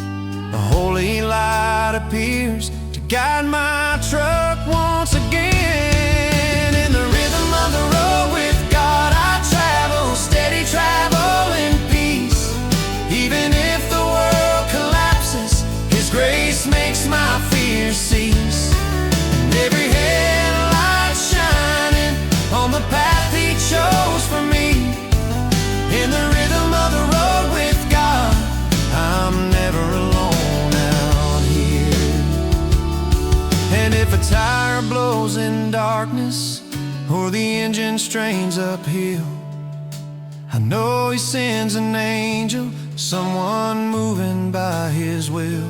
the holy light appears to guide my truck once again. In the rhythm of the road with God I travel, steady travel in peace. Even if the world collapses, His grace makes my fear cease. And every headlight shining on the path He chose for me. In the rhythm of the road with God, I'm never alone out here. And if a tire blows in darkness or the engine strains uphill, I know He sends an angel, someone moving by His will.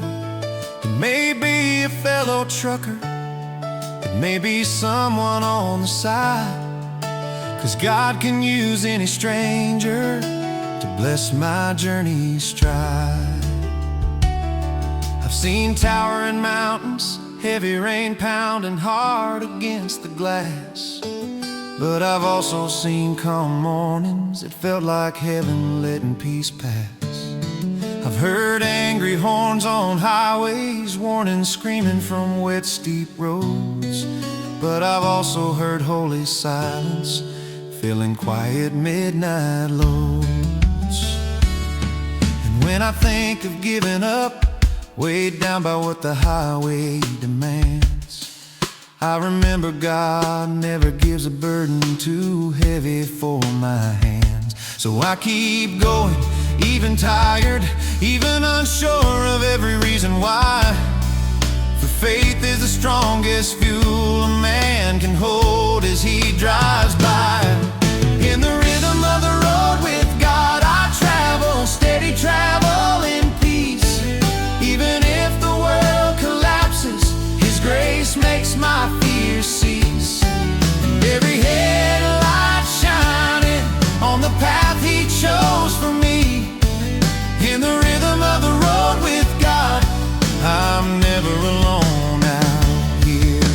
It may be a fellow trucker, it may be someone on the side, 'cause God can use any stranger to bless my journey's stride. I've seen towering mountains, heavy rain pounding hard against the glass, but I've also seen calm mornings that felt like heaven letting peace pass. I've heard angry horns on highways, warning, screaming from wet, steep roads, but I've also heard holy silence, filling quiet midnight loads. And when I think of giving up, weighed down by what the highway demands, I remember God never gives a burden too heavy for my hands. So I keep going, even tired, even unsure of every reason why. For faith is the strongest fuel a man can hold as he drives by. In the rhythm of the road with God I travel, steady travel in peace. Even if the world collapses, His grace makes my fear cease. And every headlight shining on the path He chose for me. In the rhythm of the road with God, I'm never alone out here.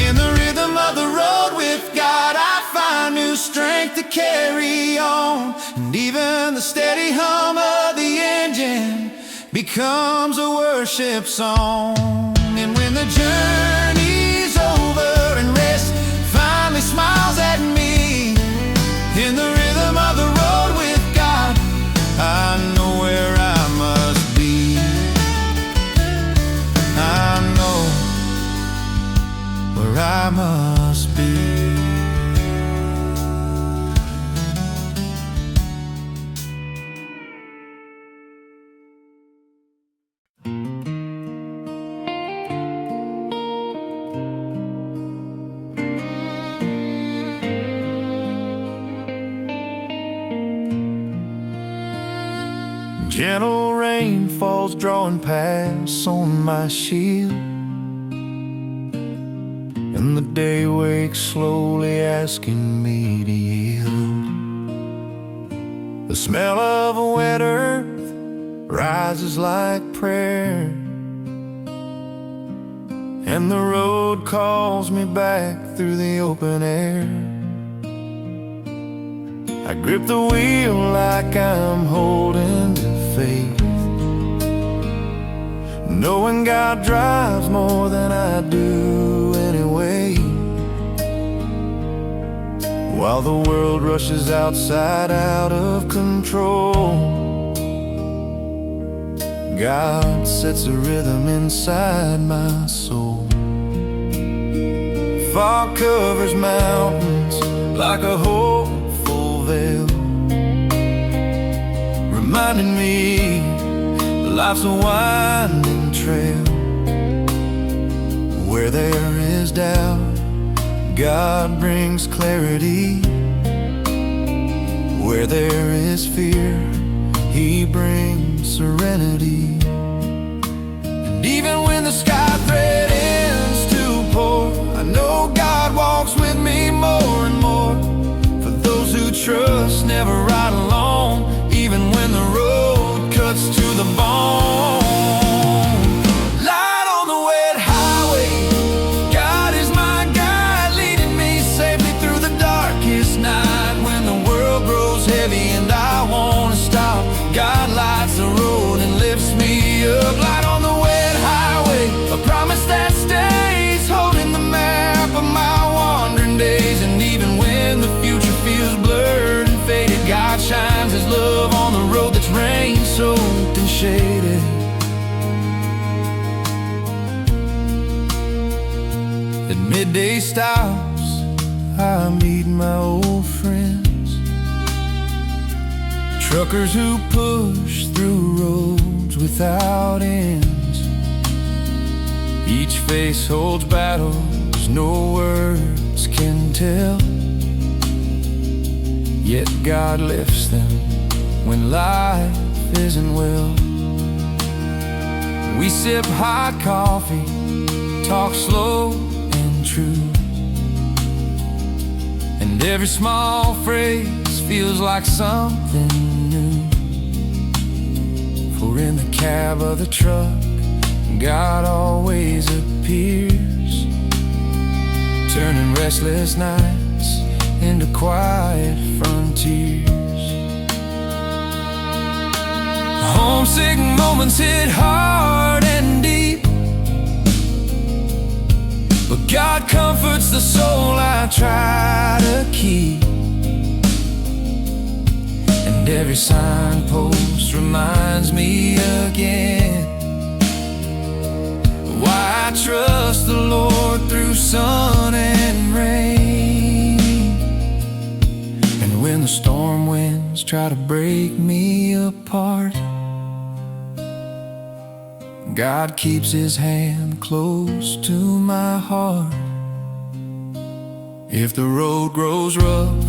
In the rhythm of the road with God, I find new strength to carry on. And even the steady hum of the engine becomes a worship song. And when the journey's over and rest finally smiles at me, in the rhythm of the road with God, I know where I must be. I know where I must be. Gentle rain falls, drawing past on my shield, and the day wakes slowly, asking me to yield. The smell of a wet earth rises like prayer, and the road calls me back through the open air. I grip the wheel like I'm holding to faith, knowing God drives more than I do anyway. While the world rushes outside out of control, God sets a rhythm inside my soul. Fog covers mountains like a hopeful veil, reminding me life's a winding trail. Where there is doubt, God brings clarity. Where there is fear, He brings serenity. And even when the sky threatens to pour, I know God walks with me At midday stops, I meet my old friends, truckers who push through roads without ends. Each face holds battles no words can tell, yet God lifts them when life isn't well. We sip hot coffee, talk slow and true, and every small phrase feels like something new. For in the cab of the truck, God always appears, turning restless nights into quiet frontiers. Homesick moments hit hard and deep, but God comforts the soul I try to keep. And every signpost reminds me again why I trust the Lord through sun and rain. And when the storm winds try to break me apart, God keeps His hand close to my heart. If the road grows rough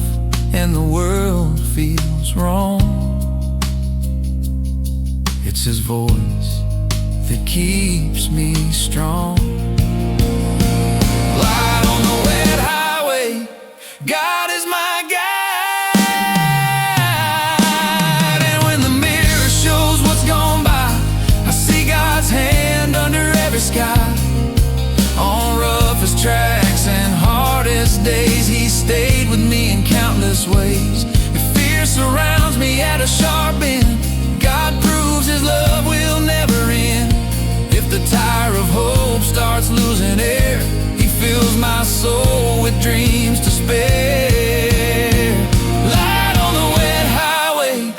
and the world feels wrong, it's His voice that keeps me strong. Light on the wet highway, God is my guide. And when the mirror shows what's gone by, I see God's hand under every sky. On roughest tracks and hardest days, He stayed with me in countless ways. If fear surrounds me at a sharp end, God proves His love will never end. If the tire of hope starts losing air, He fills my soul with dreams to spare. Light on the wet highway,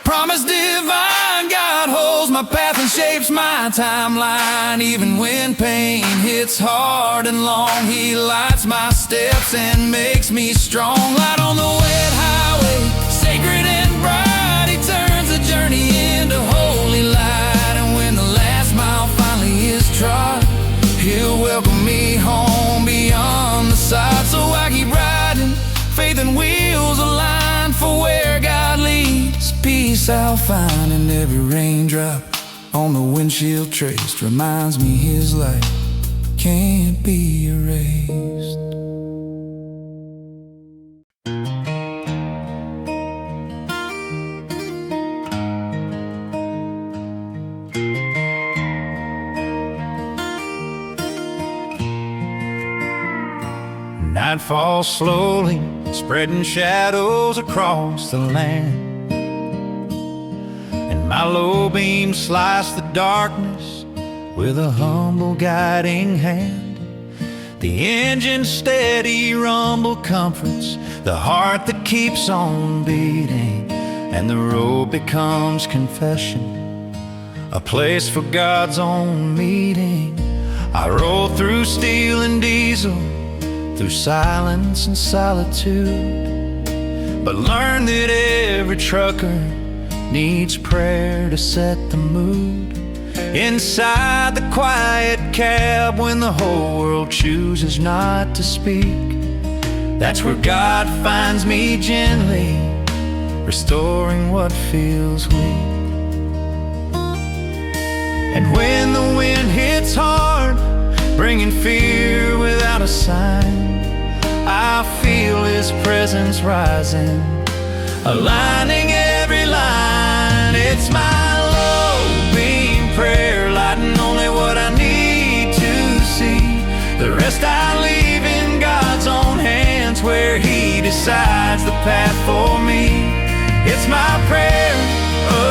promise divine, God holds my path and shapes my timeline. Even when pain hits hard and long, He lights my steps and makes me strong. Light on the wet highway, sacred and bright, He turns the journey into holy light. And when the last mile finally is trod, He'll welcome me home beyond the side. So I keep riding, faith and wheels aligned, for where God leads, peace I'll find. And every raindrop on the windshield traced reminds me His light can't be erased. Night falls slowly, spreading shadows across the land, and my low beams slice the darkness with a humble guiding hand. The engine's steady rumble comforts the heart that keeps on beating, and the road becomes confession, a place for God's own meeting. I roll through steel and diesel, through silence and solitude, but learn that every trucker needs prayer to set the mood. Inside the quiet cab, when the whole world chooses not to speak, that's where God finds me gently, restoring what feels weak. And when the wind hits hard, bringing fear without a sign, I feel His presence rising, aligning every line. It's my low beam prayer, lighting only what I need to see. The rest I leave in God's own hands, where He decides the path for me. It's my prayer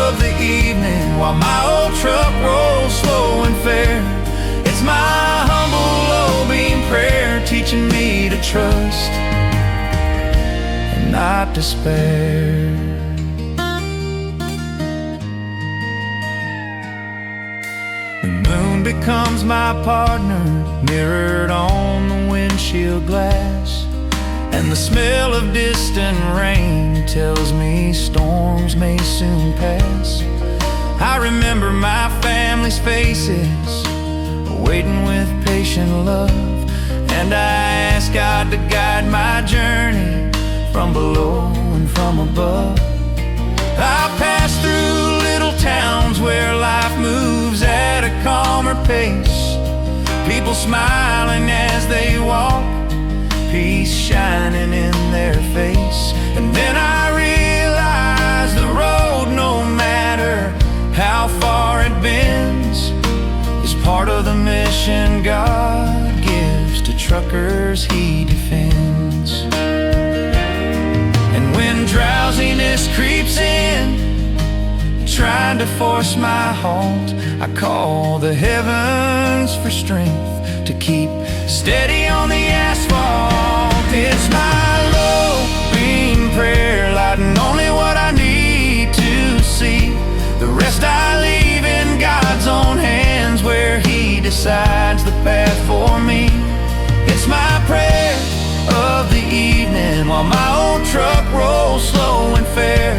of the evening, while my old truck rolls slow and fair. It's my humble low beam prayer, teaching me to trust and not despair. The moon becomes my partner, mirrored on the the smell of distant rain tells me storms may soon pass. I remember my family's faces, waiting with patient love, and I ask God to guide my journey from below and from above. I'll pass through little towns where life moves at a calmer pace, people smiling as they walk, peace shining in their face. And then I realize the road, no matter how far it bends, is part of the mission God gives to truckers He defends. And when drowsiness creeps in, trying to force my halt, I call the heavens for strength to keep steady on the asphalt. It's my low beam prayer, lighting only what I need to see. The rest I leave in God's own hands, where He decides the path for me. It's my prayer of the evening while my old truck rolls slow and fair.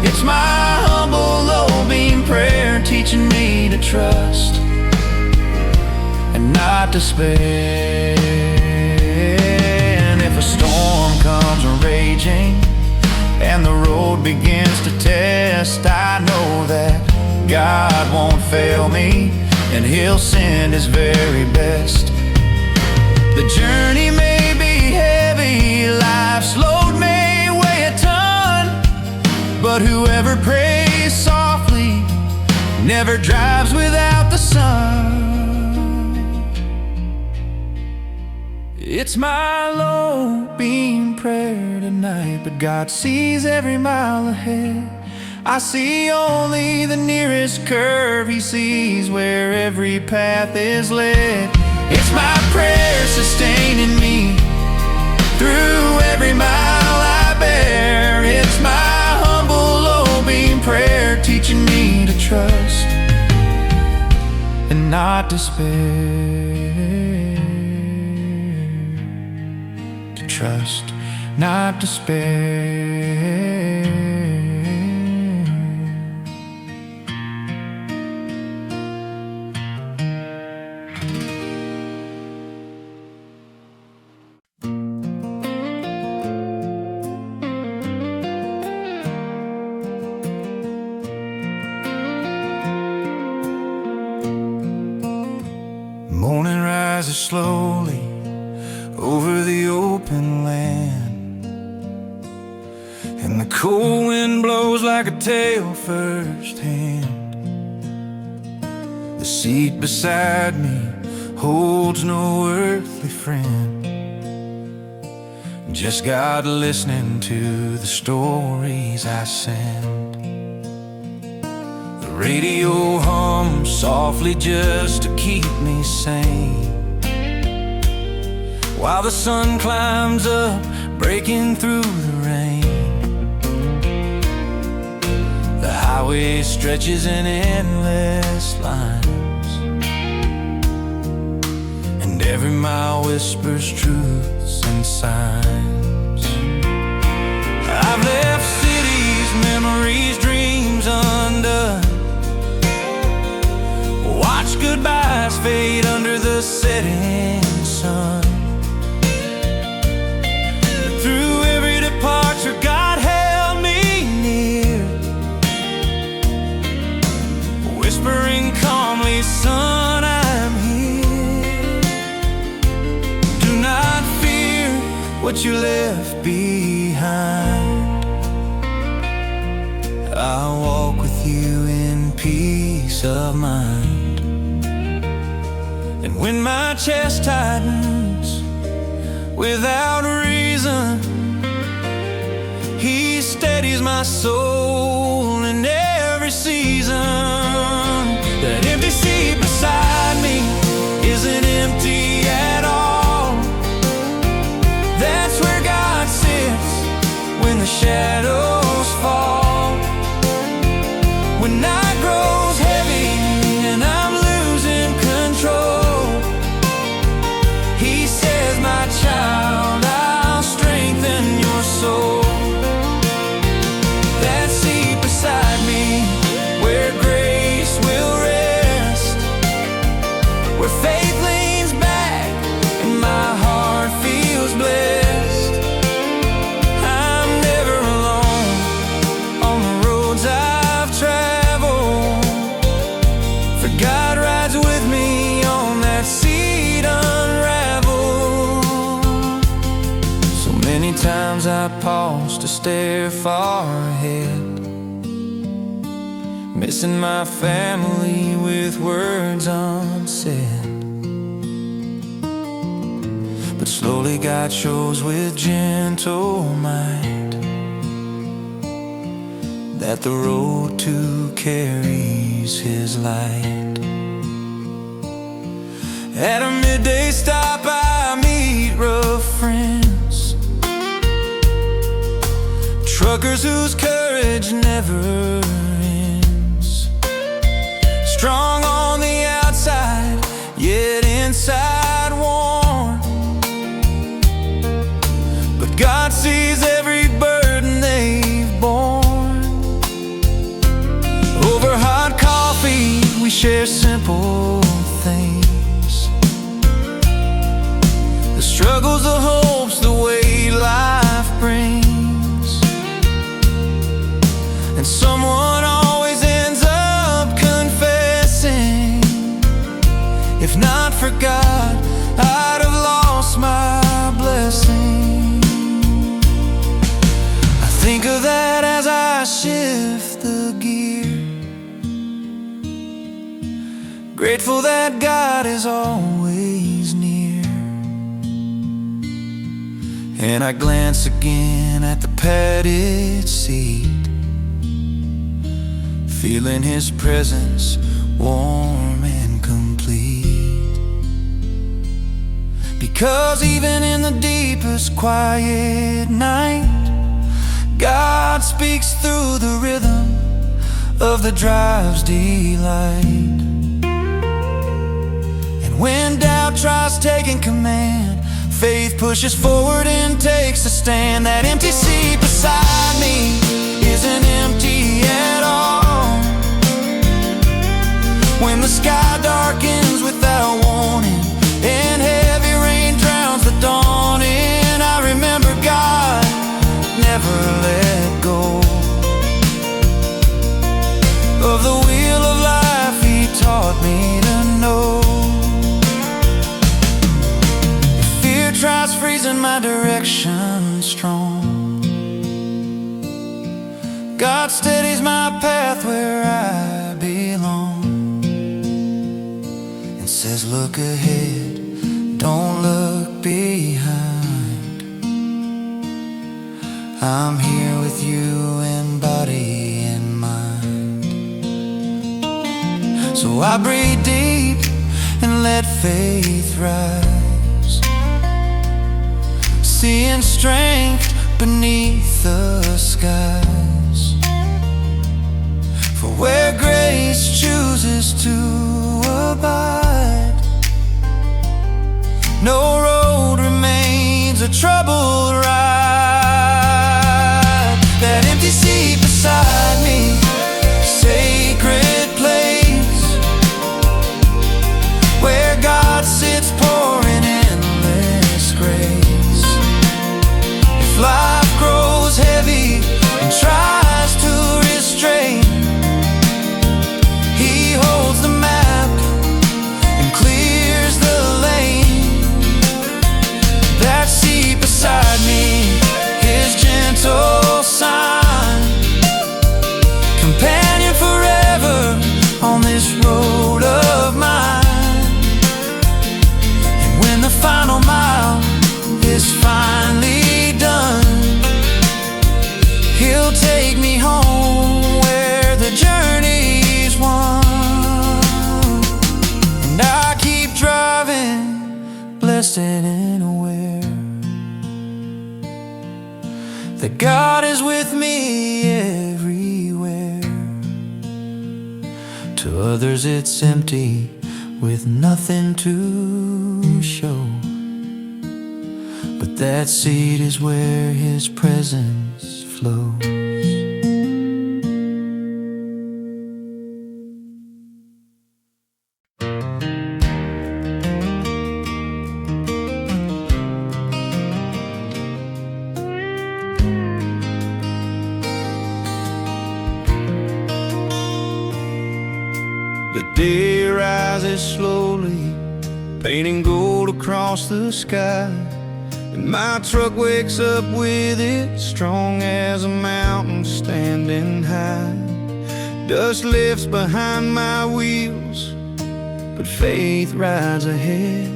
It's my humble low beam prayer, teaching me to trust and not despair. And if a storm comes raging and the road begins to test, I know that God won't fail me, and He'll send His very best. The journey may be heavy, life's load may weigh a ton, but whoever prays softly never drives without the sun. It's my low beam prayer tonight, but God sees every mile ahead. I see only the nearest curve, He sees where every path is led. It's my prayer sustaining me through every mile I bear. It's my humble low beam prayer, teaching me to trust and not despair. To trust, not despair. Morning rises slowly over the open land, and the cold wind blows like a tale first hand. The seat beside me holds no earthly friend, just God listening to the stories I send. The radio hums softly just to keep me sane, while the sun climbs up, breaking through the rain. The highway stretches in endless lines, and every mile whispers truths and signs. I've left cities, memories, dreams undone, watch goodbyes fade under the setting sun. Through every departure, God held me near, whispering calmly, son, I'm here. Do not fear what you left behind. I'll walk with you in peace of mind. And when my chest tightens without reason, He steadies my soul in every season. That empty seat beside me isn't empty at all. That's where God sits when the shadows fall. When night grows heavy and I'm losing control, He says, my child, I'll strengthen times I pause to stare far ahead, missing my family with words unsaid. But slowly God shows with gentle mind that the road too carries His light. At a midday stop I meet rough friends, truckers whose courage never ends. Strong on the outside, yet inside worn. But God sees every burden they've borne. Over hot coffee we share simple things, the struggles, the hopes, the way life brings. And someone always ends up confessing, if not for God, I'd have lost my blessing. I think of that as I shift the gear, grateful that God is always near. And I glance again at the padded seat, feeling His presence warm and complete. Because even in the deepest quiet night, God speaks through the rhythm of the drive's delight. And when doubt tries taking command, faith pushes forward and takes a stand. That empty seat beside me isn't empty at all. When the sky darkens without warning and heavy rain drowns the dawning, I remember God never let go of the wheel of life He taught me to know. Fear tries freezing my direction strong, God steadies my path where I belong, and says look ahead, don't look behind. I'm here with you in body and mind. So I breathe deep and let faith rise, seeing strength beneath the skies. For where grace chooses to abide, no road remains a troubled ride. That empty seat beside me, sacred place, where God sits pouring endless grace. If life grows heavy and tries to restrain, He holds the map and clears the lane. That seat beside me, His gentle sign, companion forever on this road of mine. And when the final mile is finally done, He'll take me home where the journey's won. And I keep driving, blessed and aware that God is with me everywhere. To others it's empty with nothing to show, but that seat is where His presence flows. The day rises slowly, painting gold across the sky. And my truck wakes up with it, strong as a mountain standing high. Dust lifts behind my wheels, but faith rides ahead.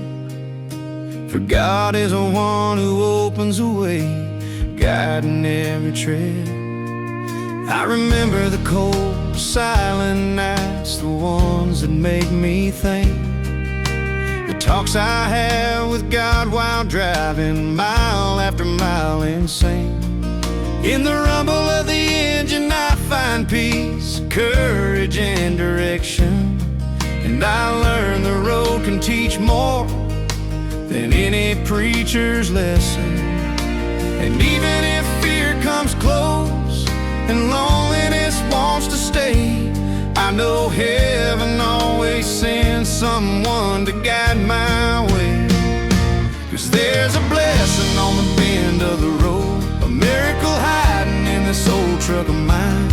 For God is the one who opens the way, guiding every tread. I remember the cold, silent nights, the ones that make me think. The talks I have with God while driving, mile after mile insane. In the rumble of the engine I find peace, courage and direction. And I learn the road can teach more than any preacher's lesson. And even if fear comes close and loneliness wants to stay, I know heaven always sends someone to guide my way. 'Cause there's a blessing on the bend of the road, a miracle hiding in this old truck of mine.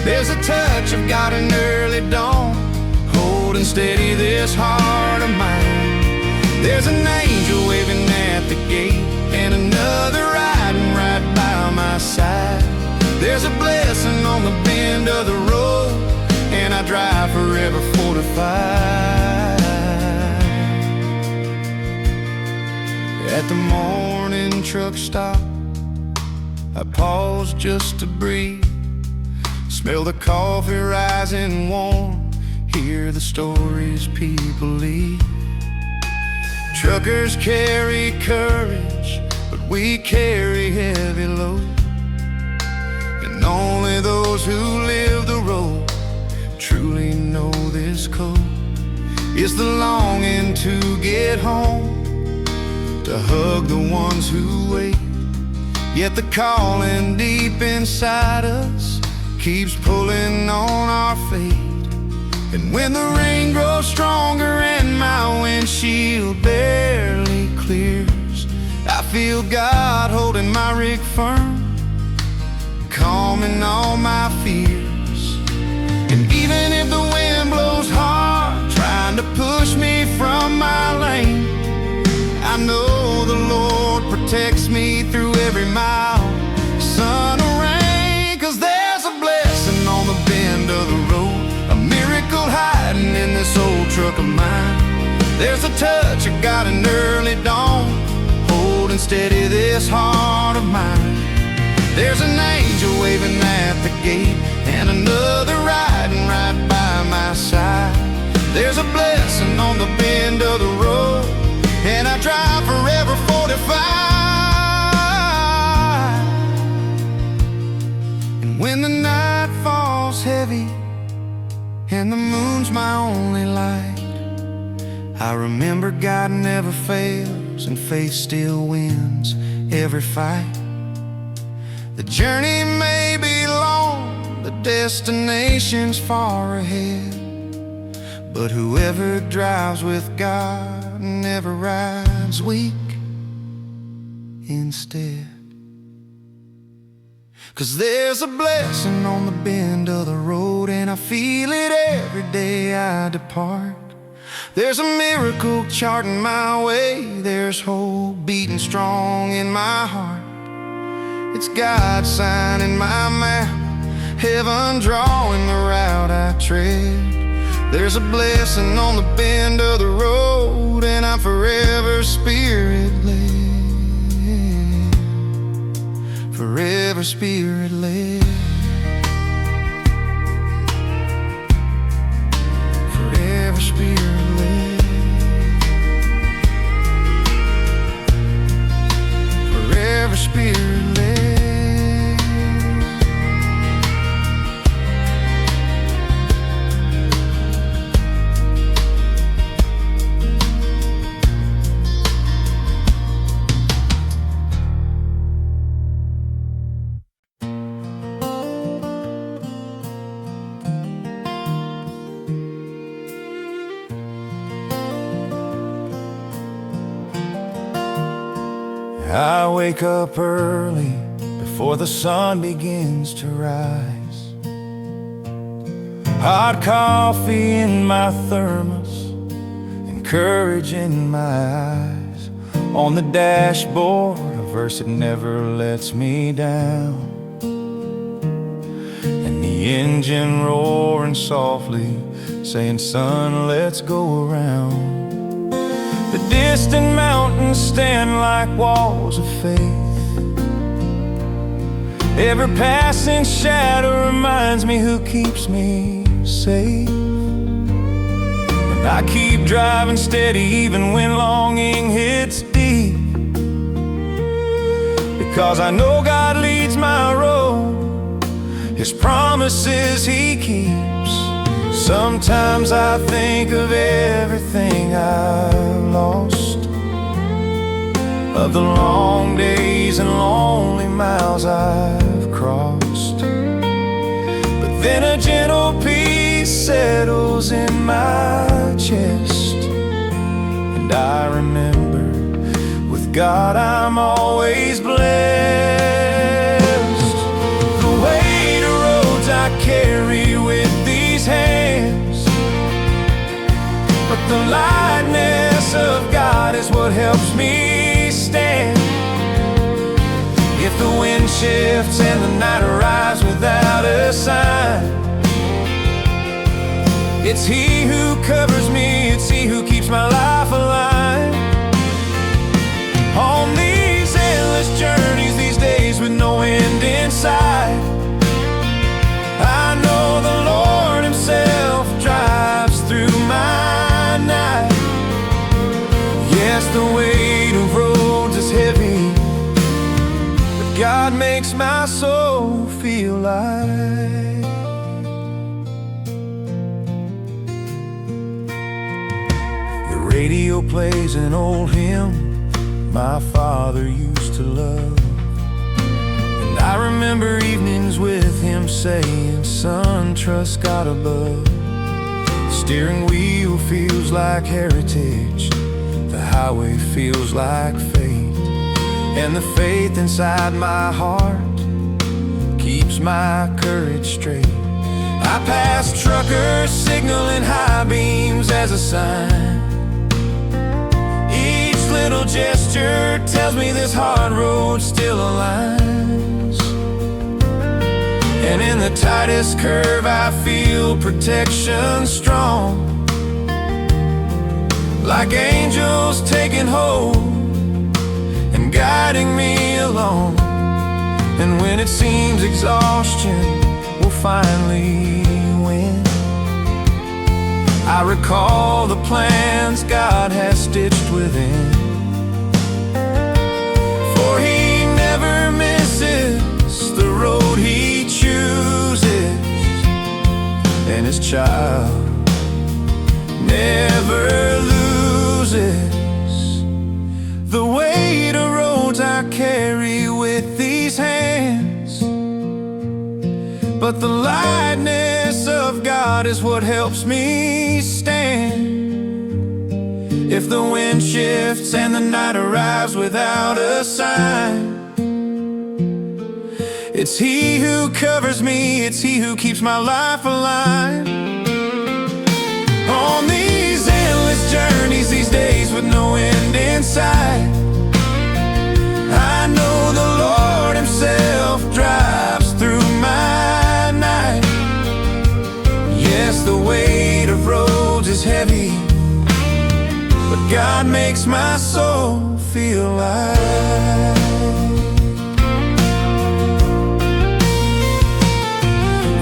There's a touch of God in early dawn, holding steady this heart of mine. There's an angel waving at the gate, and another riding right by my side. There's a blessing on the bend of the road, and I drive forever fortified. At the morning truck stop, I pause just to breathe, smell the coffee rising warm, hear the stories people leave. Truckers carry courage, but we carry heavy load. And only those who live the road truly know this code. It's the longing to get home, to hug the ones who wait. Yet the calling deep inside us keeps pulling on our fate. And when the rain grows stronger and my windshield barely clears, I feel God holding my rig firm, calming all my fears. And even if the wind blows hard, trying to push me from my lane, I know the Lord protects me through every mile, sun or rain. 'Cause there's a blessing on the bend of the road, a miracle hiding in this old truck of mine. There's a touch of God in early dawn, holding steady this heart of mine. There's an angel waving at the gate, and another riding right by my side. There's a blessing on the bend of the road, and I drive forever fortified. And when the night falls heavy and the moon's my only light, I remember God never fails and faith still wins every fight. The journey may be long, the destination's far ahead, but whoever drives with God never rides weak instead. 'Cause there's a blessing on the bend of the road, and I feel it every day I depart. There's a miracle charting my way, there's hope beating strong in my heart. It's God signing my map, heaven drawing the route I tread. There's a blessing on the bend of the road, and I'm forever spirit-led, forever spirit-led, forever spirit-led, forever spirit-led. I wake up early before the sun begins to rise. Hot coffee in my thermos and courage in my eyes. On the dashboard, a verse that never lets me down, and the engine roaring softly, saying, son, let's go around. The distant mountains stand like walls of faith. Every passing shadow reminds me who keeps me safe. And I keep driving steady even when longing hits deep, because I know God leads my road, His promises He keeps. Sometimes I think of everything I've lost, of the long days and lonely miles I've crossed. But then a gentle peace settles in my chest, and I remember with God I'm always blessed. The weight of roads I carry with these hands, but the lightness of God is what helps me stand. If the wind shifts and the night arrives without a sign, it's He who covers me, it's He who keeps my life alive. On these endless journeys, these days with no end in sight, I know the Lord Himself drives through my night. Yes, the weight of roads is heavy, but God makes my soul feel light. The radio plays an old hymn my father used to love, and I remember evenings with him saying, son, trust God above. The steering wheel feels like heritage, the highway feels like fate, and the faith inside my heart keeps my courage straight. I pass truckers signaling high beams as a sign. Each little gesture tells me this hard road still aligns, and in the tightest curve I feel protection strong, like angels taking hold and guiding me along. And when it seems exhaustion will finally win, I recall the plans God has stitched within. For He never misses the road He chooses, and His child never loses. The weight of roads I carry with these hands, but the lightness of God is what helps me stand. If the wind shifts and the night arrives without a sign, it's He who covers me, it's He who keeps my life alive. On these endless journeys, these days with no end in sight, I know the Lord Himself drives through my night. Yes, the weight of roads is heavy, but God makes my soul feel light.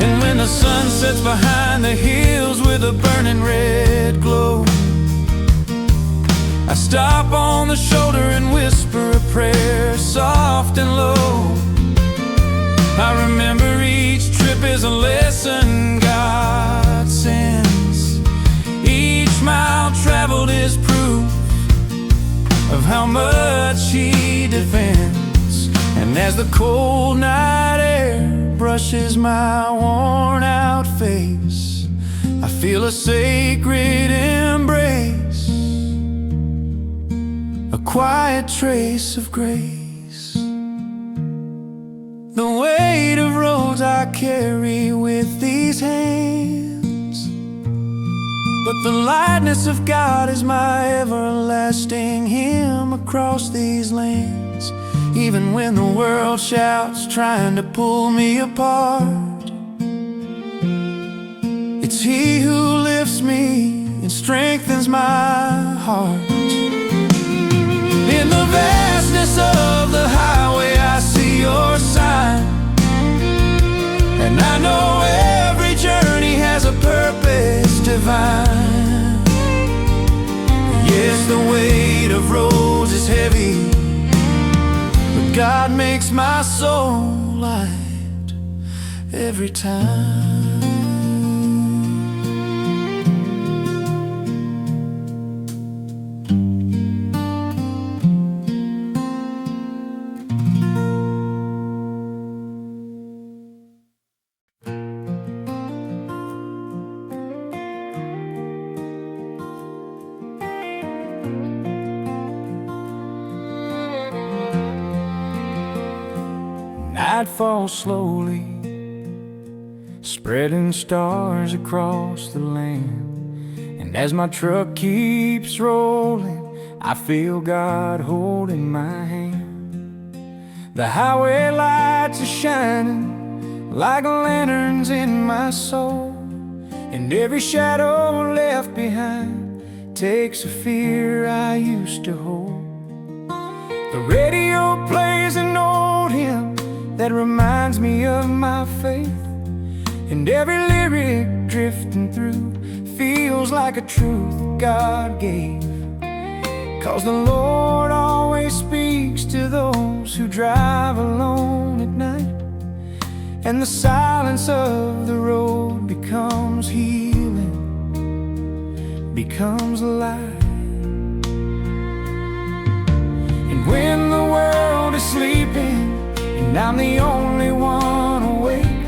And when the sun sets behind the hills with a burning red glow, I stop on the shoulder and whisper a prayer, soft and low. I remember each trip is a lesson God sends. Each mile traveled is proof of how much He defends. And as the cold night air brushes my worn out face, I feel a sacred embrace, a quiet trace of grace. The weight of roads I carry with these hands, But the lightness of God is my everlasting hymn across these lands. Even when the world shouts, trying to pull me apart, it's He who lifts me and strengthens my heart. In the vastness of the highway I see your sign, and I know every journey has a purpose divine. Yes, the weight of roads is heavy, but God makes my soul light every time. Night falls slowly, spreading stars across the land. And as my truck keeps rolling, I feel God holding my hand. The highway lights are shining like lanterns in my soul, and every shadow left behind takes a fear I used to hold. The radio plays an old hymn that reminds me of my faith, and every lyric drifting through feels like a truth God gave. 'Cause the Lord always speaks to those who drive alone at night, and the silence of the road becomes healing, becomes light. And when the world is sleeping and I'm the only one awake,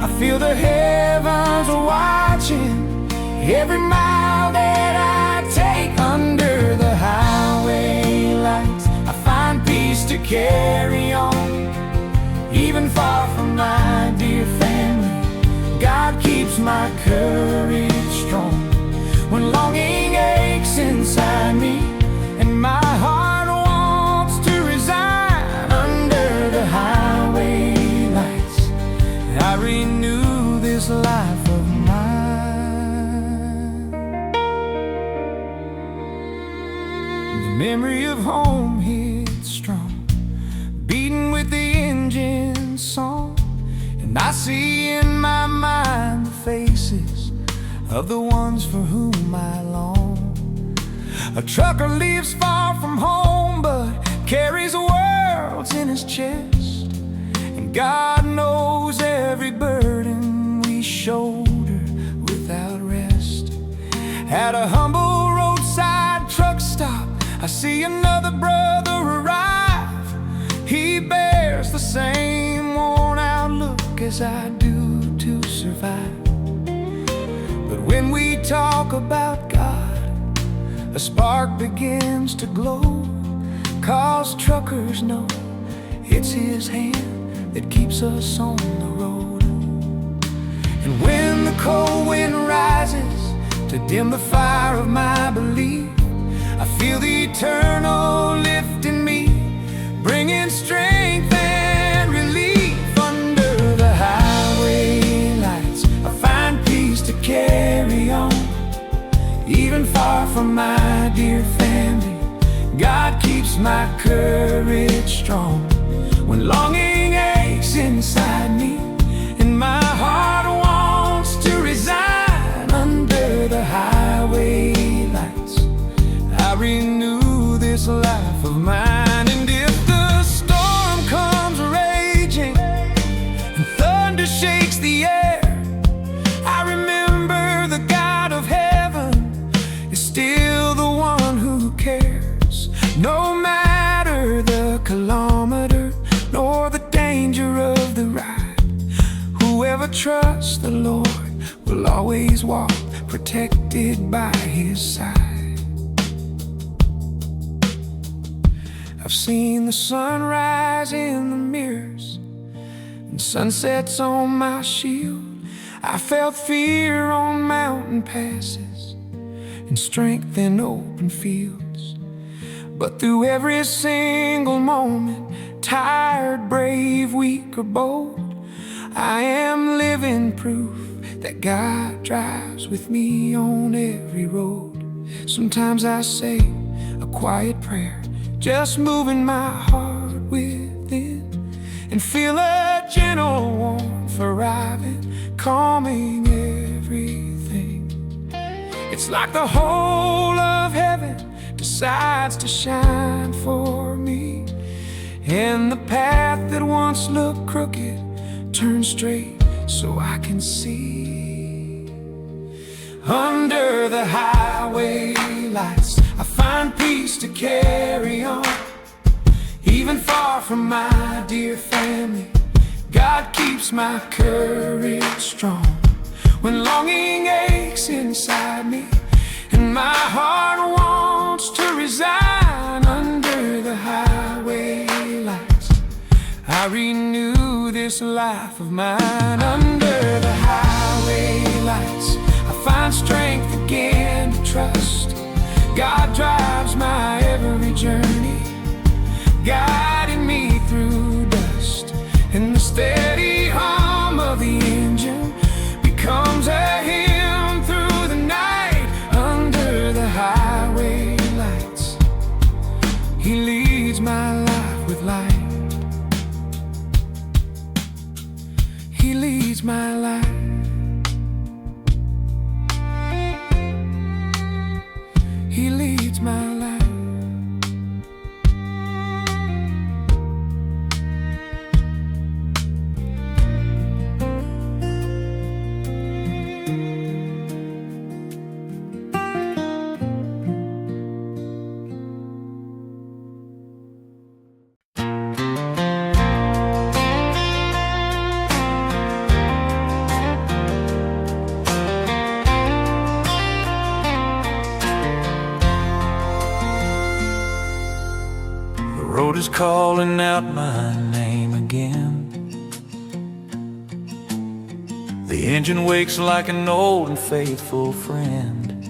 I feel the heavens are watching every mile that I take. Under the highway lights I find peace to carry on, even far from my dear family. God keeps my courage strong when longing aches inside me, and my heart I renew this life of mine. The memory of home hits strong, beating with the engine song, and I see in my mind the faces of the ones for whom I long. A trucker lives far from home, but carries worlds in his chest, and God knows every burden we shoulder without rest. At a humble roadside truck stop, I see another brother arrive. He bears the same worn-out look as I do to survive. But when we talk about God, a spark begins to glow, 'cause truckers know it's His hand that keeps us on the road. And when the cold wind rises to dim the fire of my belief, I feel the eternal lift in me, bringing strength and relief. Under the highway lights I find peace to carry on, even far from my dear family. God keeps my courage strong when longing aches inside me, and my heart wants to resign. Under the highway lights I renew this life of mine. And if the storm comes raging and thunder shakes the air, I remember the God of heaven is still the one who cares. No matter the kilometer nor the danger of the ride, whoever trusts the Lord will always walk protected by His side. I've seen the sunrise in the mirrors and sunsets on my shield. I felt fear on mountain passes and strength in open fields. But through every single moment, tired, brave, weak, or bold, I am living proof that God drives with me on every road. Sometimes I say a quiet prayer, just moving my heart within, and feel a gentle warmth arriving, calming everything. It's like the whole of heaven decides to shine for me, and the path that once looked crooked turns straight so I can see. Under the highway lights, I find peace to carry on. Even far from my dear family, God keeps my courage strong. When longing aches inside me and my heart wants to resign, under the highway lights, I renew this life of mine. Under the highway lights, I find strength again to trust. God drives my every journey, guiding me through dust, and the steady hum of the engine becomes a hymn through the night. Under the highway lights, He leads my life with light. He leads my life. He leads my life. The road is calling out my name again. The engine wakes like an old and faithful friend.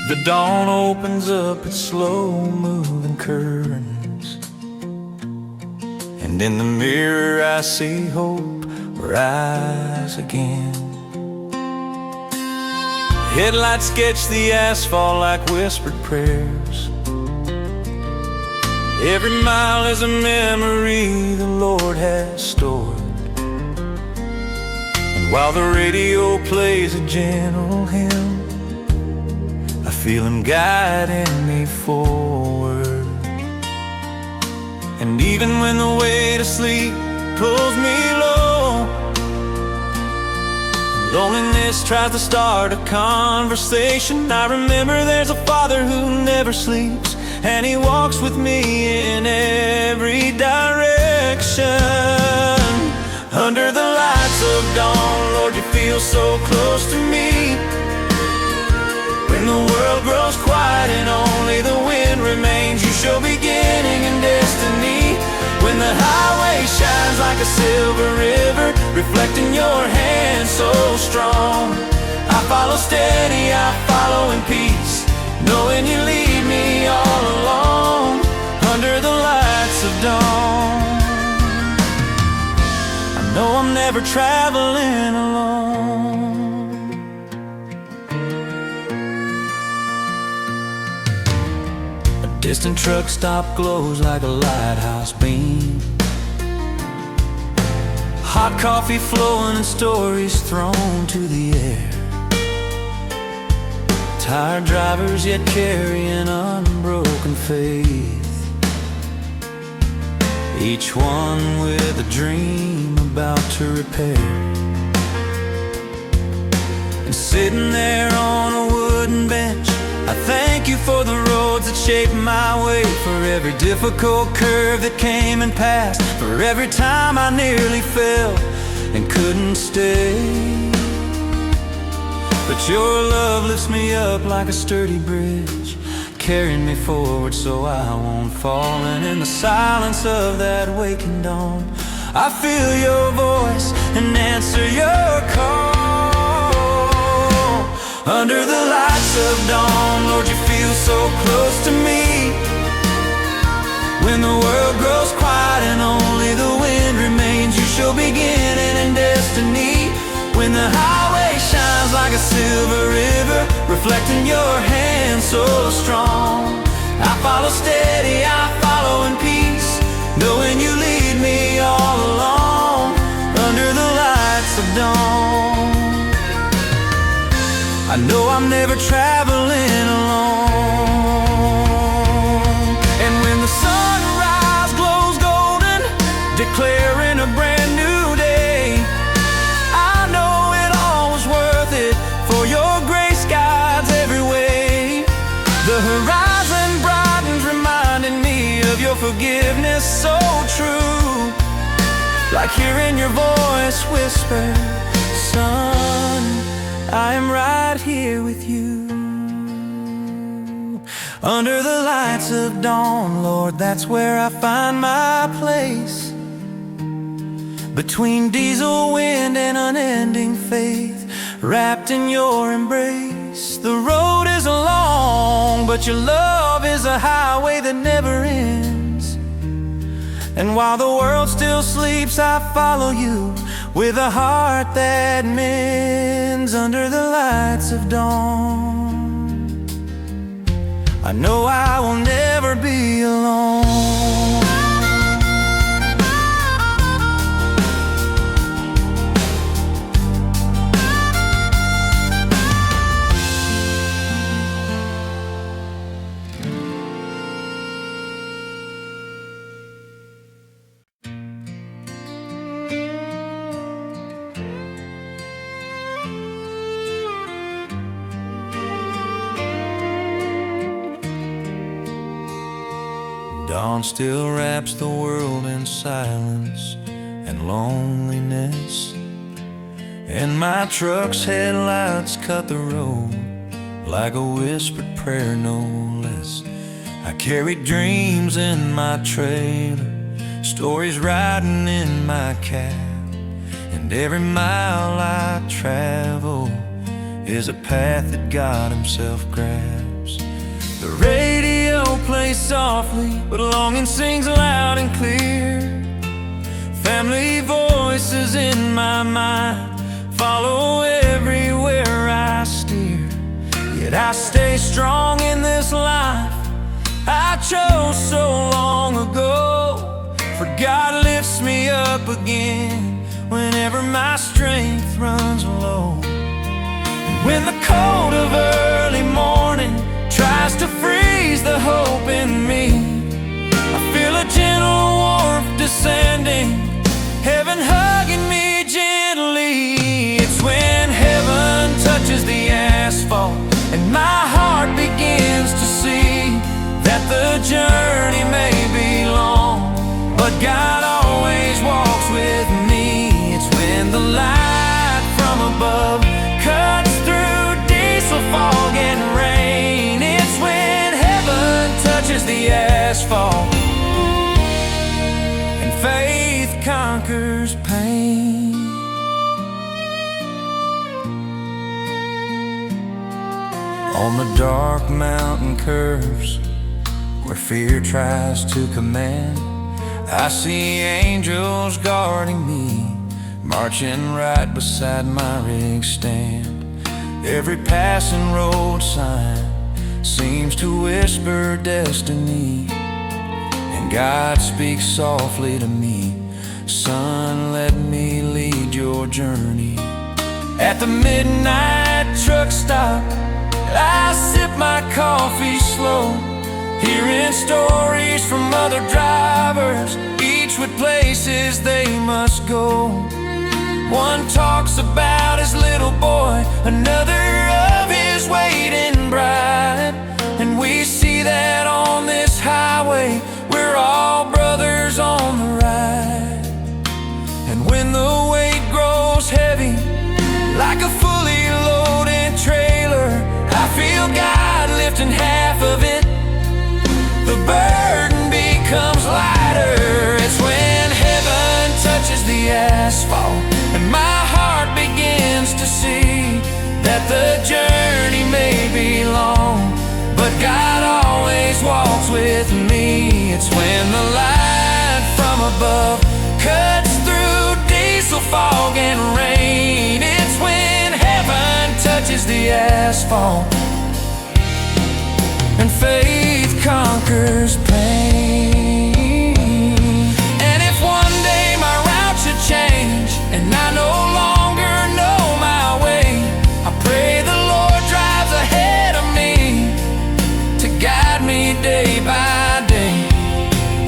The dawn opens up its slow-moving curtains, and in the mirror I see hope rise again. Headlights sketch the asphalt like whispered prayers. Every mile is a memory the Lord has stored. And while the radio plays a gentle hymn, I feel Him guiding me forward. And even when the weight of sleep pulls me low, loneliness tries to start a conversation, I remember there's a Father who never sleeps, and He walks with me in every direction. Under the lights of dawn, Lord, You feel so close to me. When the world grows quiet and only the wind remains, You show beginning and destiny. When the highway shines like a silver river, reflecting Your hand so strong, I follow steady, I follow in peace, knowing You lead me all along. Under the lights of dawn, I know I'm never traveling alone. A distant truck stop glows like a lighthouse beam, hot coffee flowing and stories thrown to the air. Tired drivers yet carrying unbroken faith, each one with a dream about to repair. And sitting there on a wooden bench, I thank You for the roads that shaped my way, for every difficult curve that came and passed, for every time I nearly fell and couldn't stay. But Your love lifts me up like a sturdy bridge, carrying me forward so I won't fall. And in the silence of that waking dawn, I feel Your voice and answer Your call. Under the lights of dawn, Lord, you feel so close to me. When the world grows quiet and only the wind remains, you show beginning and destiny. When the highway shines like a silver river, reflecting your hand so strong, I follow steady, I follow in peace, knowing you lead me all along. Under the lights of dawn, I know I'm never traveling alone. And when the sunrise glows golden, declaring a brand new day, I know it all was worth it, for your grace guides every way. The horizon brightens, reminding me of your forgiveness so true, like hearing your voice whisper, son, I am right here with you. Under the lights of dawn, Lord, that's where I find my place. Between diesel wind and unending faith, wrapped in your embrace. The road is long, but your love is a highway that never ends. And while the world still sleeps, I follow you with a heart that mends. Under the lights of dawn, I know I will never be alone. Dawn still wraps the world in silence and loneliness, and my truck's headlights cut the road like a whispered prayer, no less. I carry dreams in my trailer, stories riding in my cab, and every mile I travel is a path that God himself grabs. The radio plays softly, but longing sings loud and clear. Family voices in my mind follow everywhere I steer. Yet I stay strong in this life I chose so long ago, for God lifts me up again whenever my strength runs low. And when the cold of early morning tries to freeze the hope in me, I feel a gentle warmth descending, heaven hugging me gently. It's when heaven touches the asphalt and my heart begins to see that the journey may be long, but God always walks with me. It's when the light from above cuts through diesel fog and rain. It's when heaven touches the asphalt and faith conquers pain. On the dark mountain curves where fear tries to command, I see angels guarding me, marching right beside my rig stand. Every passing road sign seems to whisper destiny, and God speaks softly to me, son, let me lead your journey. At the midnight truck stop, I sip my coffee slow, hearing stories from other drivers, each with places they must go. One talks about his little boy, another of his waiting bride, and we see that on this highway we're all brothers on the ride. And when the weight grows heavy like a fully loaded trailer, I feel God lifting half of it, the burden becomes lighter. It's when heaven touches the asphalt and my heart begins to see that the journey touches the asphalt, and faith conquers pain. And if one day my route should change and I no longer know my way, I pray the Lord drives ahead of me to guide me day by day.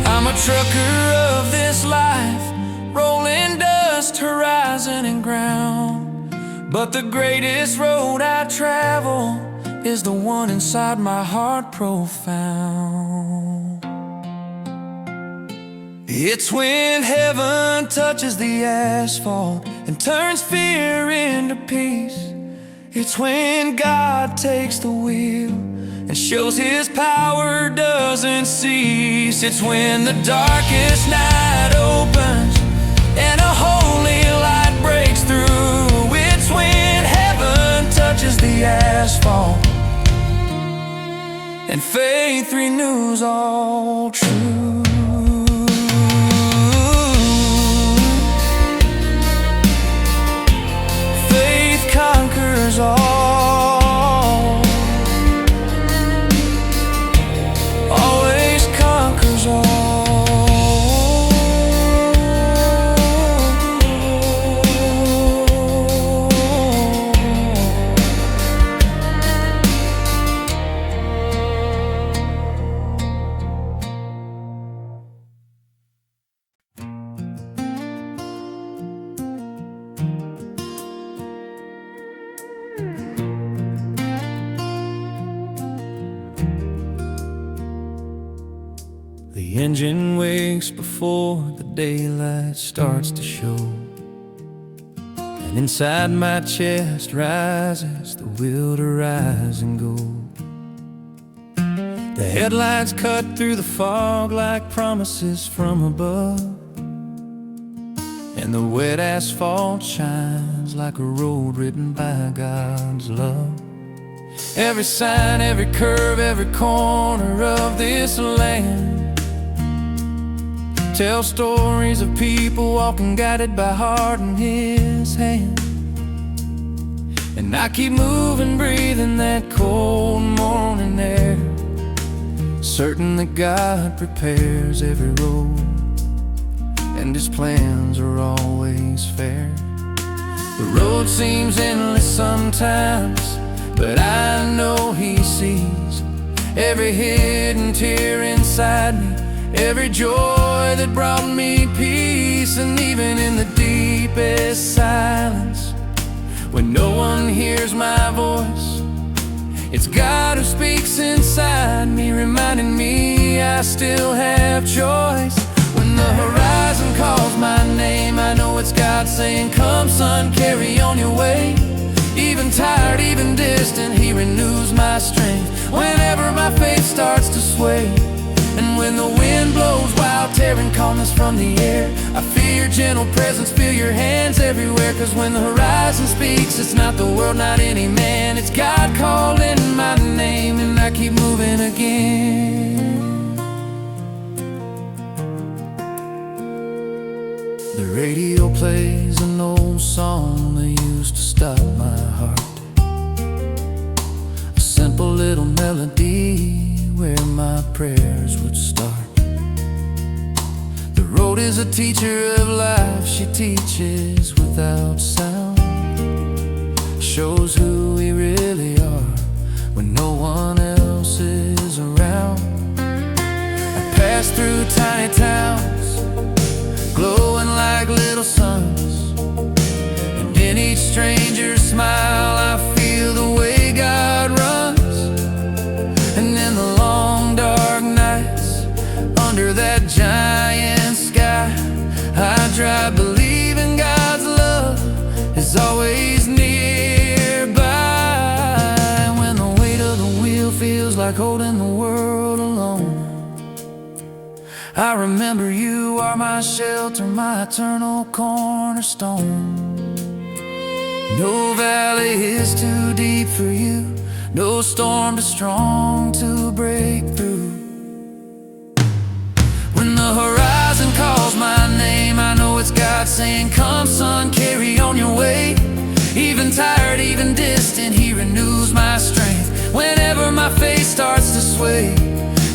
I'm a trucker of this life, rolling dust, horizon and ground, but the greatest road I travel is the one inside my heart profound. It's when heaven touches the asphalt and turns fear into peace. It's when God takes the wheel and shows His power doesn't cease. It's when the darkest night opens and a holy light breaks through. It's when heaven touches the asphalt and faith renews all true. Faith conquers all, always conquers all. The engine wakes before the daylight starts to show, and inside my chest rises the will to rise and go. The headlights cut through the fog like promises from above, and the wet asphalt shines like a road written by God's love. Every sign, every curve, every corner of this land tell stories of people walking guided by heart in His hand. And I keep moving, breathing that cold morning air, certain that God prepares every road and His plans are always fair. The road seems endless sometimes, but I know He sees every hidden tear inside me, every joy that brought me peace. And even in the deepest silence, when no one hears my voice, it's God who speaks inside me, reminding me I still have choice. When the horizon calls my name, I know it's God saying, come son, carry on your way. Even tired, even distant, He renews my strength whenever my faith starts to sway. And when the wind blows wild, tearing calmness from the air, I feel your gentle presence, feel your hands everywhere. Cause when the horizon speaks, it's not the world, not any man, it's God calling my name, and I keep moving again. The radio plays an old song that used to stop my heart, a simple little melody where my prayers would start. The road is a teacher of life, she teaches without sound, shows who we really are when no one else is around. I pass through tiny towns, glowing like little suns, and in each stranger's smile I feel the way God runs. And in the long dark nights, under that giant sky, I drive believing God's love is always nearby. When the weight of the wheel feels like holding the world alone, I remember You are my shelter, my eternal cornerstone. No valley is too deep for You, no storm too strong to break through. When the horizon calls my name, I know it's God saying, come son, carry on your way. Even tired, even distant, He renews my strength. Whenever my face starts to sway,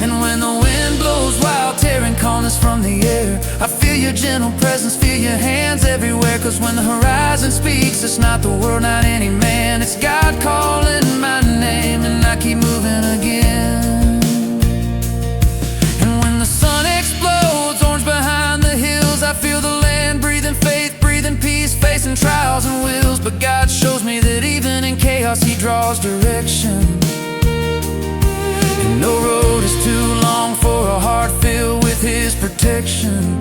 and when the wind blows wild, tearing calmness from the air, I feel your gentle presence, feel your hands everywhere. Cause when the horizon speaks, it's not the world, not any man, it's God calling my name, and I keep moving again. And when the sun explodes orange behind the hills, I feel the land breathing faith, breathing peace, facing trials and wills. But God shows me that even in chaos He draws direction. And no road is too long for a heart filled with His protection.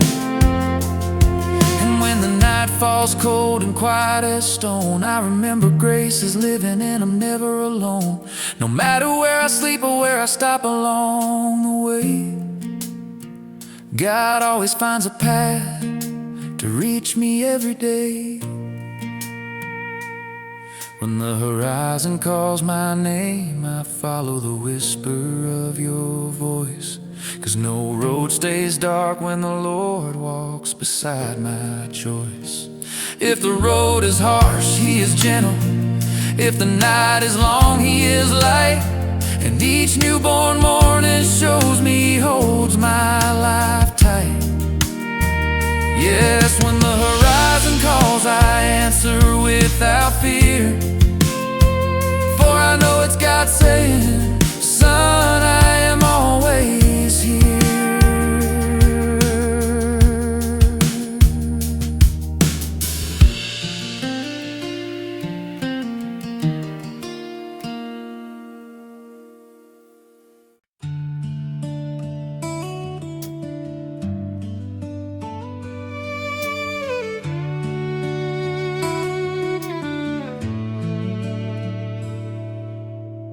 And when the night falls cold and quiet as stone, I remember grace is living and I'm never alone. No matter where I sleep or where I stop along the way, God always finds a path to reach me every day. When the horizon calls my name, I follow the whisper of your voice. Cause no road stays dark when the Lord walks beside my choice. If the road is harsh, He is gentle. If the night is long, He is light. And each newborn morning shows me He holds my life tight. Yes, when the horizon calls, I answer without fear. For I know it's God saying, son, I am always here.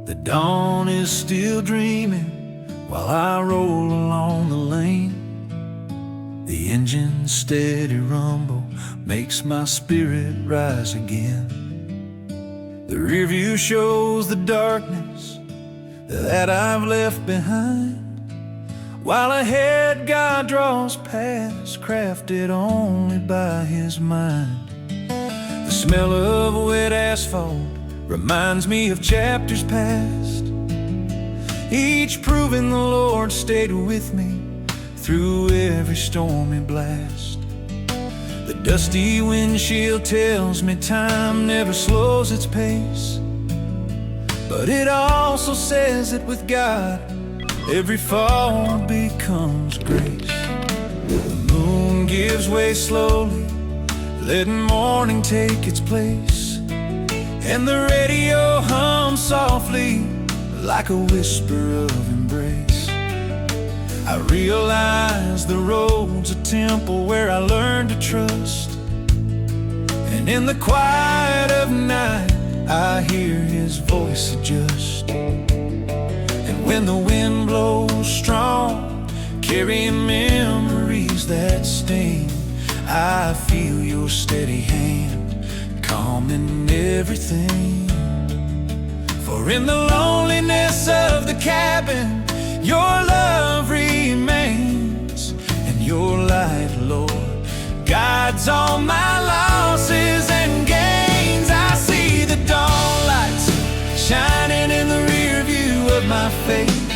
The dawn is still dreaming while I roll along the lane. The engine's steady rumble makes my spirit rise again. The rear view shows the darkness that I've left behind, while ahead God draws paths crafted only by His mind. The smell of wet asphalt reminds me of chapters past, each proving the Lord stayed with me through every stormy blast. The dusty windshield tells me time never slows its pace, but it also says that with God every fall becomes grace. The moon gives way slowly, letting morning take its place, and the radio hums softly like a whisper of embrace. I realize the road's a temple where I learn to trust, and in the quiet of night I hear His voice adjust. And when the wind blows strong, carrying memories that sting, I feel your steady hand calming everything. For in the loneliness of the cabin, your love remains, and your light, Lord, guides all my losses and gains. I see the dawn lights shining in the rear view of my faith,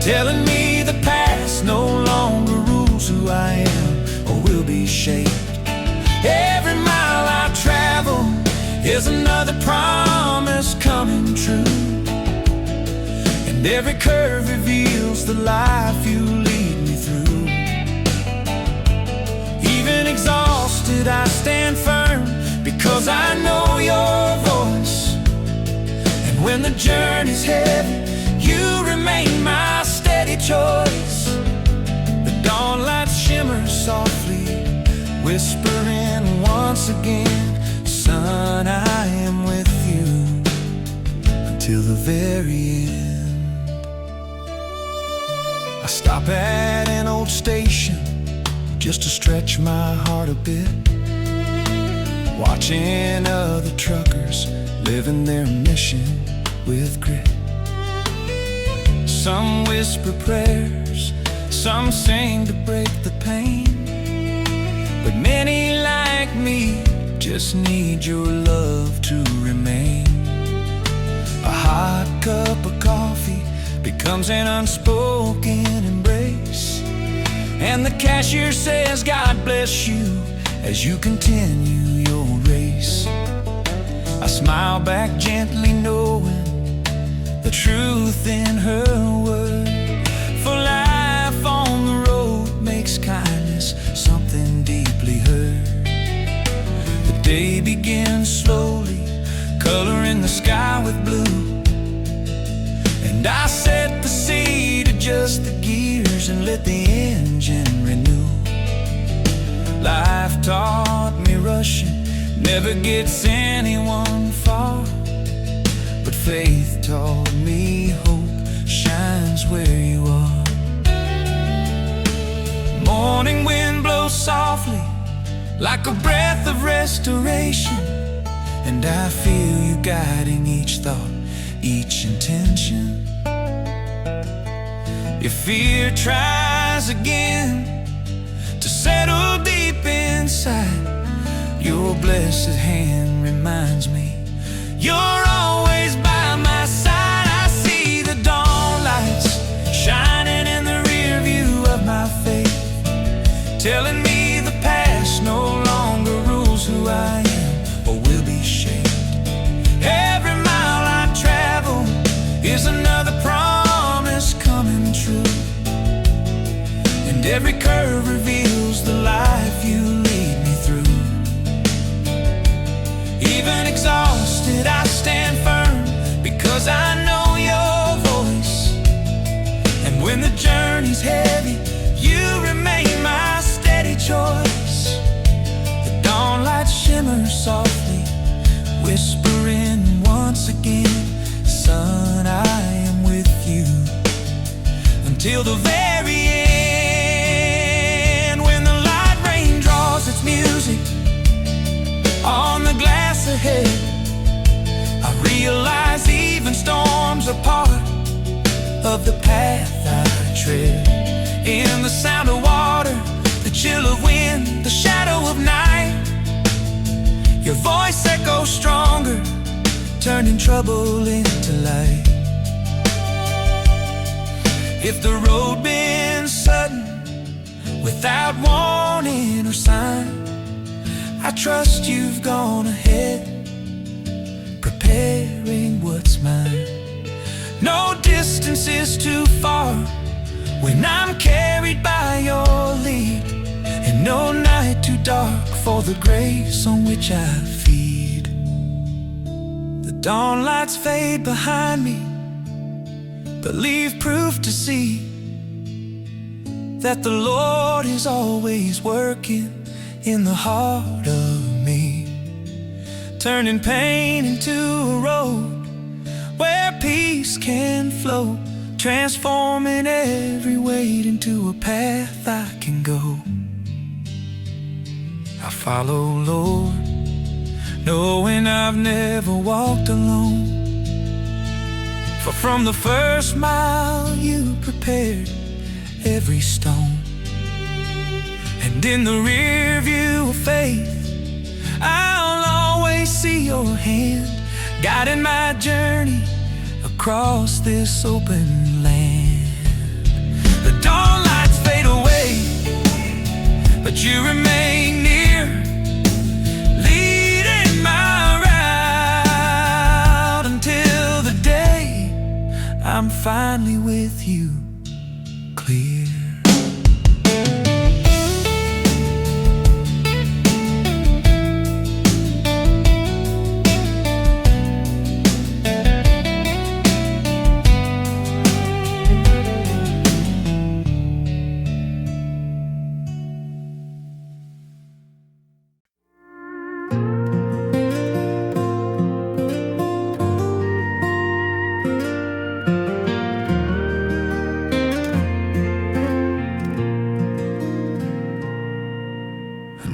telling me the past no longer rules who I am or will be shaped. Every mile I travel is another promise coming true, and every curve reveals the life you lead me through. Even exhausted I stand firm, because I know your voice. And when the journey's heavy, you remain my steady choice. The dawn light shimmers softly, whispering once again, son, I am with you until the very end. I stop at an old station just to stretch my heart a bit, watching other truckers living their mission with grit. Some whisper prayers, some sing to break the pain, but many like me just need your love to remain. hot cup of coffee becomes an unspoken embrace, and the cashier says, "God bless you," as you continue your race. I smile back gently, knowing the truth in her word. For life on the road makes kindness something deeply heard. The day begins slowly, coloring the sky with blue, and I set the seat, adjust the gears, and let the engine renew. Life taught me rushing never gets anyone far, but faith taught me hope shines where you are. Morning wind blows softly like a breath of restoration, and I feel you guiding each thought, each intention. If fear tries again to settle deep inside, your blessed hand reminds me you're always by my side. I see the dawn lights shining in the rear view of my faith, telling me the past no longer rules who I am or will be shaped. Every mile I travel is another promise coming true, and every curve reveals the life you lead me through. Even exhausted, I stand firm because I know your voice, and when the journey's heavy, you remain my steady choice. The dawn light shimmers softly, whispering once again, "Son, I am with you until the very end." When the light rain draws its music on the glass ahead, I realize even storms are part of the path I tread. In the sound of water, the chill of wind, the shadow of night, your voice echoes stronger, turning trouble into light. If the road bends sudden, without warning or sign, I trust you've gone ahead, preparing what's mine. No distance is too far when I'm carried by your lead, and no night too dark for the grace on which I feed. The dawn lights fade behind me, but leave proof to see that the Lord is always working in the heart of me, turning pain into a road where peace can flow, transforming every weight into a path I can go. I follow, Lord, knowing I've never walked alone, for from the first mile you prepared every stone. And in the rear view of faith, I'll always see your hand, guiding my journey across this open land. The dawn lights fade away, but you remain near, leading my route until the day I'm finally with you, clear.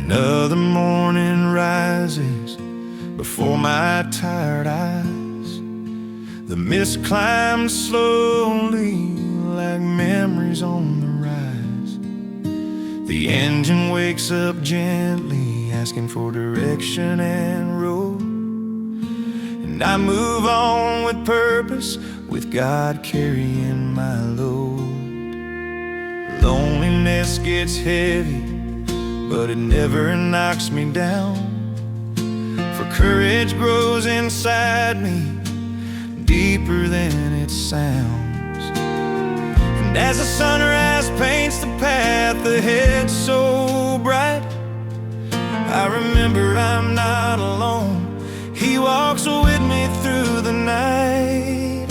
Another morning rises before my tired eyes. The mist climbs slowly like memories on the rise. The engine wakes up gently, asking for direction and road. And and I move on with purpose, with God carrying my load. Loneliness gets heavy, but it never knocks me down, for courage grows inside me, deeper than it sounds. And as the sunrise paints the path ahead so bright, I remember I'm not alone. He walks with me through the night.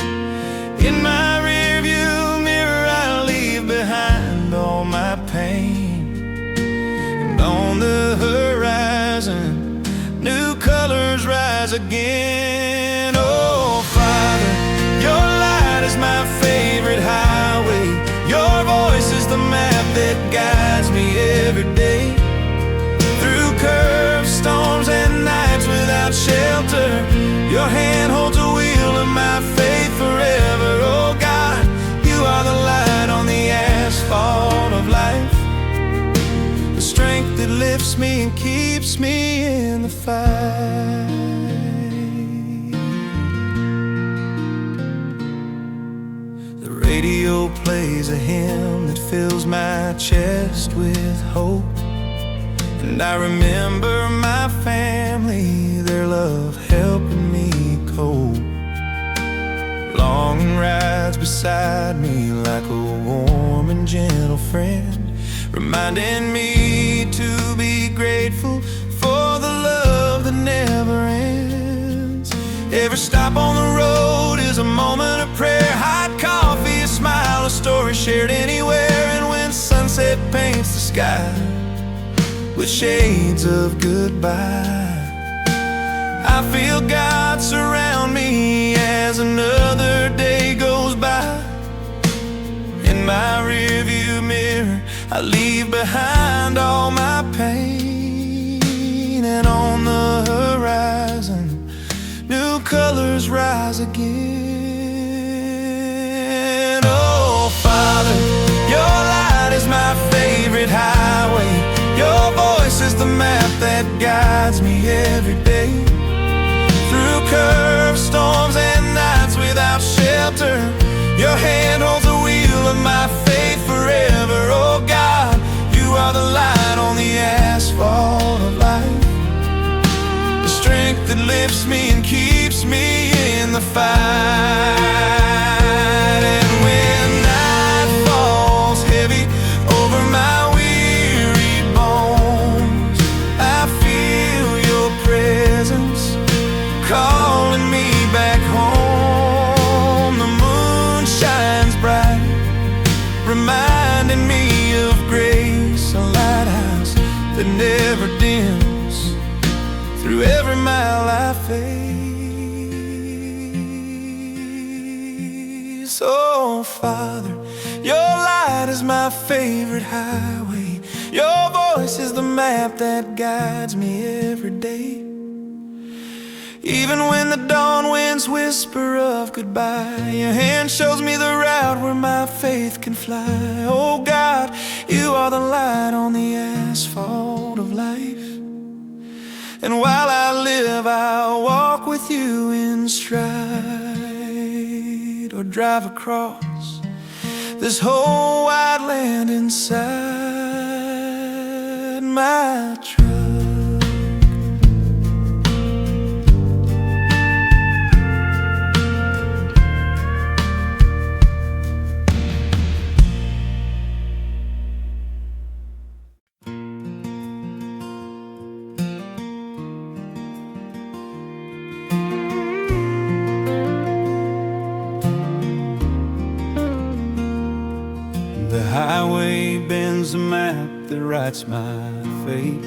In my rearview mirror I leave behind all my pain, and on the horizon new colors rise again. Oh Father, your light is my favorite highway. Your voice is the map that guides me every day, through curves, storms, and nights without shelter. Your hand holds the wheel of my faith forever. Oh God, you are the light on the asphalt of life, the strength that lifts me and keeps me in the fight. The radio plays a hymn that fills my chest with hope, and I remember my family, their love helping me cope. Long rides beside me like a warm and gentle friend, reminding me to be grateful for the love that never ends. Every stop on the road is a moment of prayer, hot coffee, a smile, a story shared anywhere. And when sunset paints the sky with shades of goodbye, I feel God surround me as another day goes by. In my rearview mirror I leave behind all my pain, and on the horizon new colors rise again. Oh Father, your light is my favorite highway. Your voice is the map that guides me every day, through curves, storms, and nights without shelter. Your hand holds the wheel of my faith forever. Oh God, you are the light on the asphalt of life, the strength that lifts me and keeps me in the fight. And when night falls heavy over my calling me back home, the moon shines bright, reminding me of grace, a lighthouse that never dims through every mile I face. Oh Father, your light is my favorite highway. Your voice is the map that guides me every day, even when the dawn winds whisper of goodbye. Your hand shows me the route where my faith can fly. Oh God, you are the light on the asphalt of life, and while I live I'll walk with you in stride, or drive across this whole wide land inside my truck. The highway bends the map that writes my fate,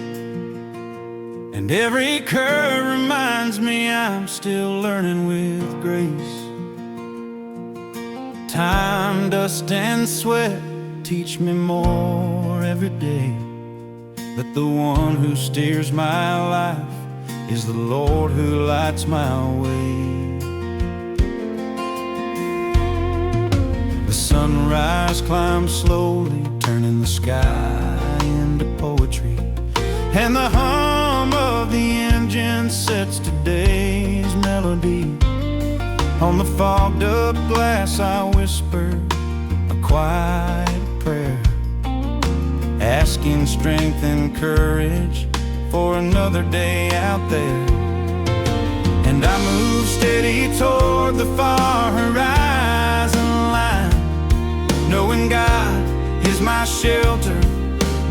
and every curve reminds me I'm still learning with grace. Time, dust, and sweat teach me more every day, but the one who steers my life is the Lord who lights my way. The sunrise climbs slowly, turning the sky into poetry, and the hum of the engine sets today's melody. On the fogged up glass I whisper a quiet prayer, asking strength and courage for another day out there. And I move steady toward the far horizon line, knowing God is my shelter,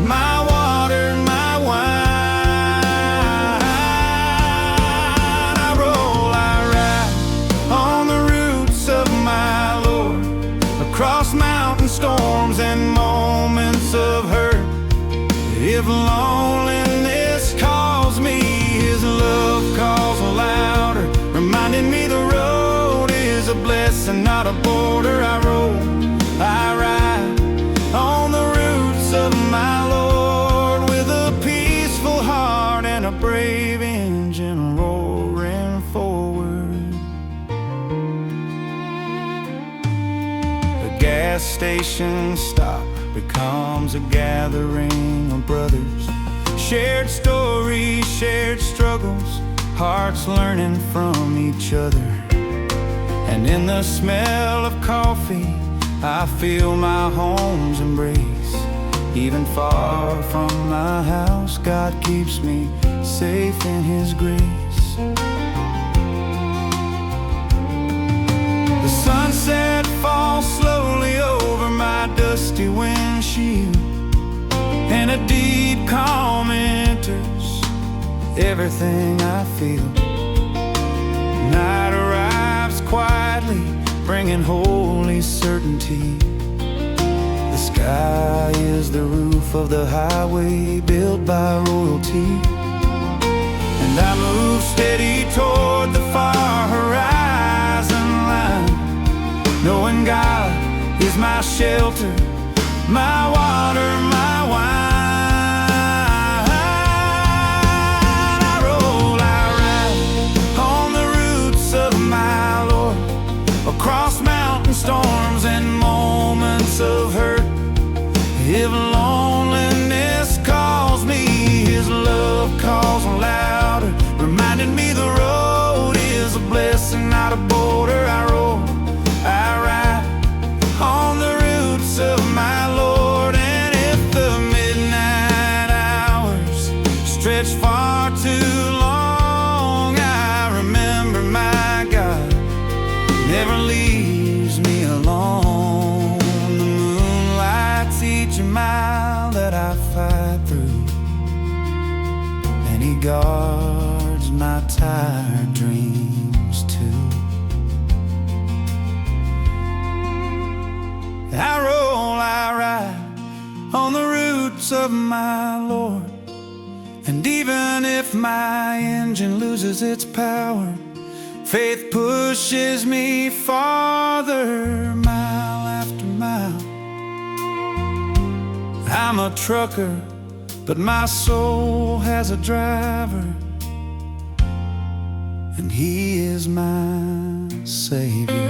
my water, my wine. I roll, I ride on the roots of my Lord, across mountain storms and moments of hurt. If loneliness calls me, His love calls louder, reminding me the road is a blessing, not a border. I roll, I ride on the roots of my Lord, with a peaceful heart and a brave engine roaring forward. The gas station stop becomes a gathering of brothers, shared stories, shared struggles, hearts learning from each other. And in the smell of coffee I feel my home's embrace. Even far from my house, God keeps me safe in His grace. The sunset falls slowly over my dusty windshield, and a deep calm enters everything I feel. Night arrives quietly, bringing holy certainty. The sky is the roof of the highway built by royalty. And I move steady toward the far horizon line, knowing God is my shelter, my water, my wine. I roll, I ride on the roots of my Lord, across mountain storms and moments of hurt. If loneliness calls me, His love calls louder, reminding me the road is a blessing, not a border. I roll, I ride on the roots of my Lord. And if the midnight hours stretch far too long, I remember my God never leaves me alone. The moon lights each mile that I fight through, and He guards my tired dreams too. I roll, I ride on the roots of my Lord, and even if my engine loses its power, faith pushes me farther, mile after mile. I'm a trucker, but my soul has a driver, and He is my Savior.